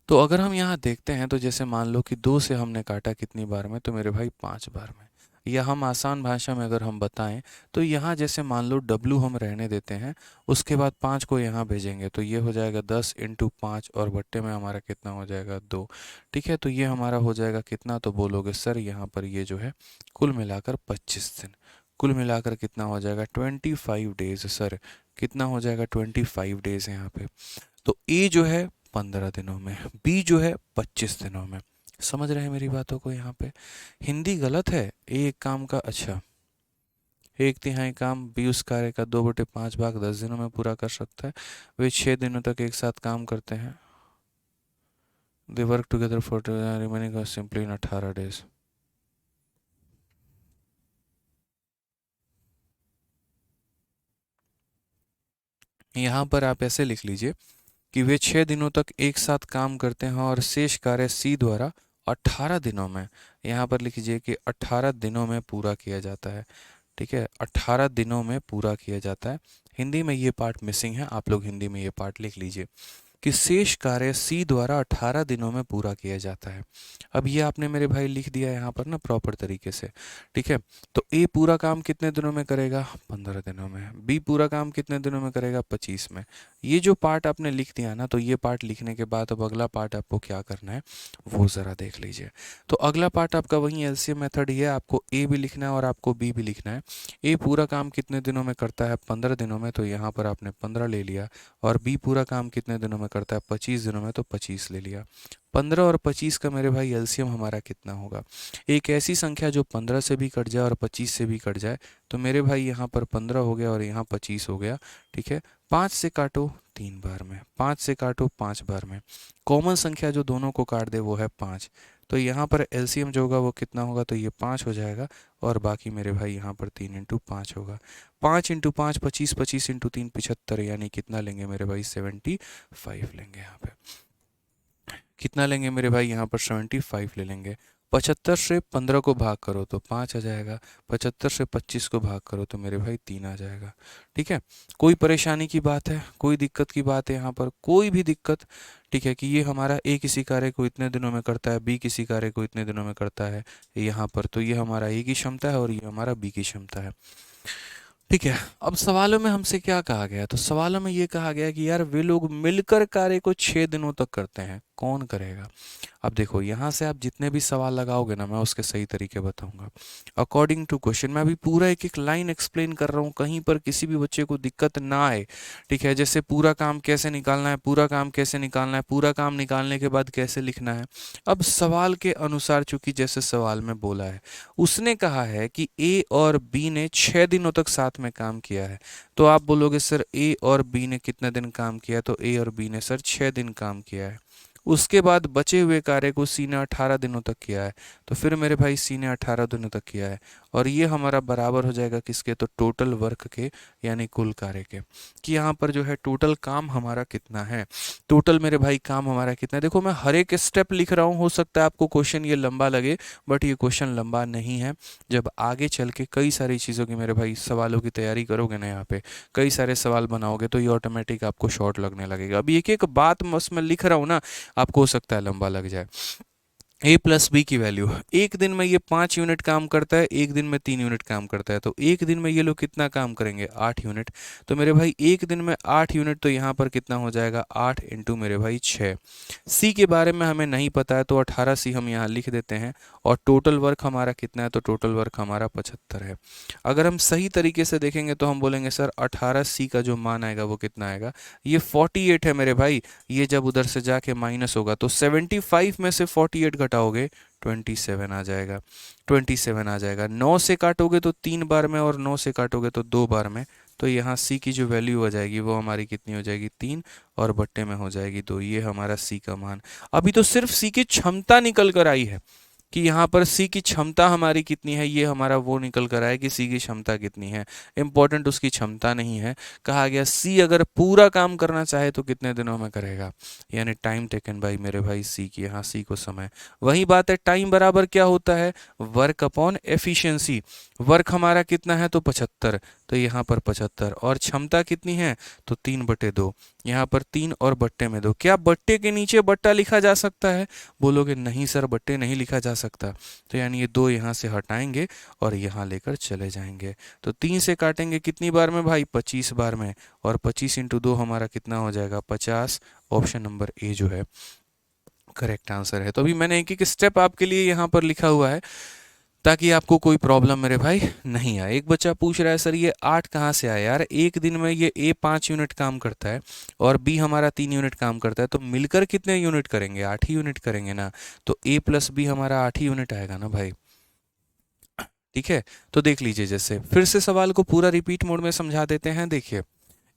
तो अगर हम यहाँ देखते हैं तो जैसे मान लो कि 2 से हमने काटा कितनी बार में? तो मेरे भाई 5 बार में। या हम आसान भाषा में अगर हम बताएं तो यहाँ जैसे मान लो W हम रहने देते हैं, उसके बाद 5 को यहाँ भेजेंगे तो ये हो जाएगा 10 × 5 और बट्टे में हमारा कितना हो जाएगा? 2। ठीक है, तो ये हमारा हो जाएगा कितना? तो बोलोगे सर यहाँ पर ये जो है कुल मिलाकर 25 दिन। कुल मिलाकर कितना हो जाएगा? 25 डेज सर। कितना हो जाएगा? 25 डेज यहाँ पे। तो ए जो है 15 दिनों में, बी जो है 25 दिनों में। समझ रहे हैं मेरी बातों को? यहाँ पे हिंदी गलत है। ए एक काम का, अच्छा, 1/3 काम बी उस कार्य का 2/5 भाग 10 दिनों में पूरा कर सकता है। वे 6 दिनों तक एक साथ काम करते हैं। दे work together for remaining simply in 18 days. यहाँ पर आप ऐसे लिख लीजिए कि वे 6 दिनों तक एक साथ काम करते हैं और शेष कार्य सी द्वारा 18 दिनों में, यहाँ पर लिख लीजिए कि 18 दिनों में पूरा किया जाता है। ठीक है, 18 दिनों में पूरा किया जाता है। हिंदी में ये पार्ट मिसिंग है, आप लोग हिंदी में ये पार्ट लिख लीजिए कि शेष कार्य सी द्वारा 18 दिनों में पूरा किया जाता है। अब ये आपने मेरे भाई लिख दिया यहाँ पर ना प्रॉपर तरीके से। ठीक है, तो ए पूरा काम कितने दिनों में करेगा? 15 दिनों में। बी पूरा काम कितने दिनों में करेगा? 25 में। ये जो पार्ट आपने लिख दिया ना, तो ये पार्ट लिखने के बाद अब अगला पार्ट आपको क्या करना है वो ज़रा देख लीजिए। तो अगला पार्ट आपका वही एलसीएम मेथड ही है, आपको ए भी लिखना है और आपको बी भी लिखना है। ए पूरा काम कितने दिनों में करता है? 15 दिनों में, तो यहाँ पर आपने 15 ले लिया। और बी पूरा काम कितने दिनों में करता है? 25 दिनों में, तो 25 ले लिया। 15 और 25 का मेरे भाई एलसीएम हमारा कितना होगा? एक ऐसी संख्या जो 15 से भी कट जाए और 25 से भी कट जाए। तो मेरे भाई यहाँ पर 15 हो गया और यहाँ 25 हो गया। ठीक है, 5 से काटो 3 बार में, 5 से काटो 5 बार में। कॉमन संख्या जो दोनों को काट दे वो है 5। तो यहाँ पर एलसीएम जो होगा वो कितना होगा? तो ये 5 हो जाएगा और बाकी मेरे भाई यहाँ पर 3 × 5 होगा। 5 × 5 25, 25 × 3 75, यानी कितना लेंगे मेरे भाई? 75 लेंगे यहाँ पे। कितना लेंगे मेरे भाई? यहाँ पर 75 ले लेंगे। 75 से 15 को भाग करो तो 5 आ जाएगा। 75 से 25 को भाग करो तो मेरे भाई 3 आ जाएगा। ठीक है, कोई परेशानी की बात है, कोई दिक्कत की बात है यहाँ पर? कोई भी दिक्कत? ठीक है, कि ये हमारा ए किसी कार्य को इतने दिनों में करता है, बी किसी कार्य को इतने दिनों में करता है यहाँ पर, तो ये हमारा ए की क्षमता है और ये हमारा बी की क्षमता है। ठीक है, अब सवालों में हमसे क्या कहा गया? तो सवालों में ये कहा गया कि यार वे लोग मिलकर कार्य को 6 दिनों तक करते हैं, कौन करेगा? अब देखो यहाँ से आप जितने भी सवाल लगाओगे ना, मैं उसके सही तरीके बताऊंगा अकॉर्डिंग टू क्वेश्चन। मैं अभी पूरा एक एक लाइन एक्सप्लेन कर रहा हूँ, कहीं पर किसी भी बच्चे को दिक्कत ना आए। ठीक है, जैसे पूरा काम कैसे निकालना है, पूरा काम कैसे निकालना है, पूरा काम निकालने के बाद कैसे लिखना है। अब सवाल के अनुसार, चूंकि जैसे सवाल में बोला है, उसने कहा है कि ए और बी ने 6 दिनों तक साथ में काम किया है। तो आप बोलोगे सर ए और बी ने कितने दिन काम किया? तो ए और बी ने सर 6 दिन काम किया है। उसके बाद बचे हुए कार्य को सी ने 18 दिनों तक किया है, तो फिर मेरे भाई सी ने 18 दिनों तक किया है, और ये हमारा बराबर हो जाएगा किसके, तो टोटल वर्क के, यानी कुल कार्य के, कि यहाँ पर जो है टोटल काम हमारा कितना है, टोटल मेरे भाई काम हमारा कितना है। देखो मैं हर एक स्टेप लिख रहा हूँ, हो सकता है आपको क्वेश्चन ये लंबा लगे, बट ये क्वेश्चन लंबा नहीं है। जब आगे चल के कई सारी चीज़ों की मेरे भाई सवालों की तैयारी करोगे ना, यहाँ पे कई सारे सवाल बनाओगे, तो ये ऑटोमेटिक आपको शॉर्ट लगने लगेगा। अभी एक एक बात बस मैं लिख रहा हूँ ना, आपको हो सकता है लंबा लग जाए। ए प्लस बी की वैल्यू, एक दिन में ये 5 यूनिट काम करता है, एक दिन में 3 यूनिट काम करता है, तो एक दिन में ये लोग कितना काम करेंगे, 8 यूनिट। तो मेरे भाई एक दिन में 8 यूनिट, तो यहाँ पर कितना हो जाएगा, 8 इंटू मेरे भाई 6। सी के बारे में हमें नहीं पता है, तो 18 सी हम यहाँ लिख देते हैं, और टोटल वर्क हमारा कितना है, तो टोटल वर्क हमारा 75 है। अगर हम सही तरीके से देखेंगे तो हम बोलेंगे सर 18 सी का जो मान आएगा वो कितना आएगा, ये 48 है मेरे भाई। ये जब उधर से जाके माइनस होगा तो 75 में से 48 घटाओगे 27 आ जाएगा, 27 आ जाएगा। 9 से काटोगे तो 3 बार में, और 9 से काटोगे तो 2 बार में, तो यहाँ सी की जो वैल्यू हो जाएगी वो हमारी कितनी हो जाएगी, 3, और बट्टे में हो जाएगी 2। ये हमारा सी का मान। अभी तो सिर्फ सी की क्षमता निकल कर आई है, कि यहाँ पर सी की क्षमता हमारी कितनी है, ये हमारा वो निकल कर आया कि सी की क्षमता कितनी है। इंपॉर्टेंट उसकी क्षमता नहीं है। कहा गया सी अगर पूरा काम करना चाहे तो कितने दिनों में करेगा, यानी टाइम टेकन बाई मेरे भाई सी की, यहाँ सी को समय। वही बात है, टाइम बराबर क्या होता है, वर्क अपॉन एफिशिएंसी। वर्क हमारा कितना है, तो 75, तो यहाँ पर 75, और क्षमता कितनी है, तो 3/2। यहाँ पर 3 और बट्टे में 2। क्या बट्टे के नीचे बट्टा लिखा जा सकता है, बोलोगे नहीं सर बट्टे नहीं लिखा जा सकता, तो यानी ये 2 यहाँ से हटाएंगे और यहाँ लेकर चले जाएंगे। तो 3 से काटेंगे कितनी बार में भाई, 25 बार में, और 25 इंटू 2 हमारा कितना हो जाएगा, 50। ऑप्शन नंबर ए जो है करेक्ट आंसर है। तो अभी मैंने एक एक स्टेप आपके लिए यहाँ पर लिखा हुआ है, ताकि आपको कोई प्रॉब्लम मेरे भाई नहीं आए। एक बच्चा पूछ रहा है सर ये 8 कहाँ से आया, यार एक दिन में ये ए 5 यूनिट काम करता है और बी हमारा 3 यूनिट काम करता है, तो मिलकर कितने यूनिट करेंगे, 8 ही यूनिट करेंगे ना, तो ए प्लस बी हमारा 8 ही यूनिट आएगा ना भाई। ठीक है, तो देख लीजिए, जैसे फिर से सवाल को पूरा रिपीट मोड में समझा देते हैं। देखिए,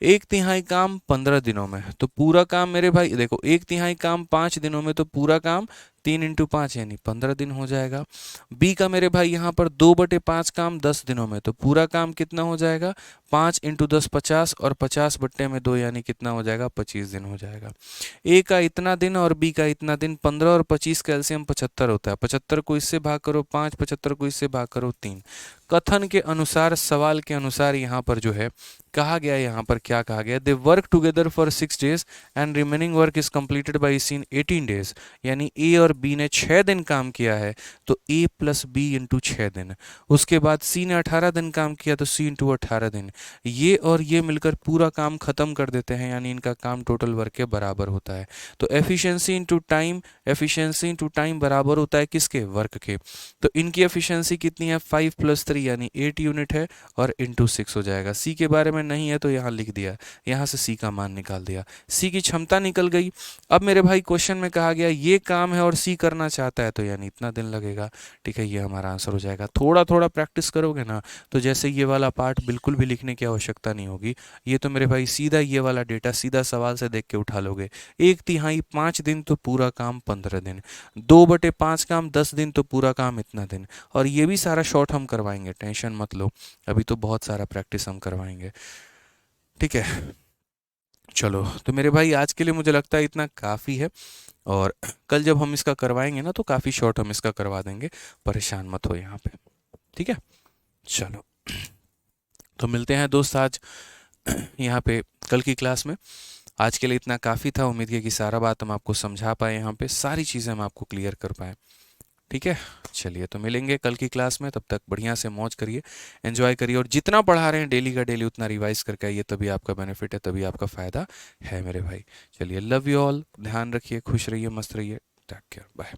1/3 काम 15 दिनों में, तो पूरा काम मेरे भाई देखो 1/3 काम 5 दिनों में, तो पूरा काम 3 इंटू 5 यानी 15 दिन हो जाएगा। बी का मेरे भाई यहाँ पर 2/5 काम 10 दिनों में, तो पूरा काम कितना हो जाएगा, 5 इंटू 10 50, और 50/2 यानी कितना हो जाएगा, 25 दिन हो जाएगा। ए का इतना दिन और बी का इतना दिन, 15 और 25 का एलसीएम 75 होता है। 75 को इससे भाग करो 5, 75 को इससे भाग करो 3। कथन के अनुसार, सवाल के अनुसार यहाँ पर जो है कहा गया, यहाँ पर क्या कहा गया, they work together for 6 days and remaining work is completed by C in 18 days. यानी ए और बी ने 6 दिन काम किया है, तो ए प्लस बी इंटू 6 दिन। उसके बाद सी ने 18 दिन काम किया, तो सी इंटू 18 दिन। ये और ये मिलकर पूरा काम खत्म कर देते हैं, यानी इनका काम टोटल वर्क के बराबर होता है। तो efficiency into time, efficiency into time बराबर होता है किसके, वर्क के। तो इनकी एफिशिएंसी कितनी है, 5 + 3 यानी 8 यूनिट है, और इंटू 6 हो जाएगा। सी के बारे में नहीं है तो यहाँ लिख दिया, यहाँ से सी का मान निकाल दिया, सी की क्षमता निकल गई। अब मेरे भाई क्वेश्चन में कहा गया ये काम है और सी करना चाहता है, तो यानी इतना दिन लगेगा। ठीक है, ये हमारा आंसर हो जाएगा। थोड़ा थोड़ा प्रैक्टिस करोगे ना, तो जैसे ये वाला पार्ट बिल्कुल भी लिखने की आवश्यकता नहीं होगी। ये तो मेरे भाई सीधा ये वाला डेटा सीधा सवाल से देख के उठा लोगे। 1/3 5 दिन, तो पूरा काम 15 दिन। 2/5 काम 10 दिन, तो पूरा काम इतना दिन। और ये भी सारा शॉर्ट हम करवाएंगे, टेंशन मत लो, अभी तो बहुत सारा प्रैक्टिस हम करवाएंगे। ठीक है, चलो तो मेरे भाई आज के लिए मुझे लगता है इतना काफ़ी है, और कल जब हम इसका करवाएंगे ना तो काफ़ी शॉर्ट हम इसका करवा देंगे, परेशान मत हो यहाँ पे। ठीक है, चलो तो मिलते हैं दोस्त आज यहाँ पे कल की क्लास में। आज के लिए इतना काफ़ी था, उम्मीद है कि सारा बात हम आपको समझा पाए, यहाँ पे सारी चीज़ें हम आपको क्लियर कर पाए। ठीक है, चलिए तो मिलेंगे कल की क्लास में, तब तक बढ़िया से मौज करिए, एंजॉय करिए, और जितना पढ़ा रहे हैं डेली का डेली उतना रिवाइज करके आइए, तभी आपका बेनिफिट है, तभी आपका फ़ायदा है मेरे भाई। चलिए, लव यू ऑल, ध्यान रखिए, खुश रहिए, मस्त रहिए, टेक केयर, बाय।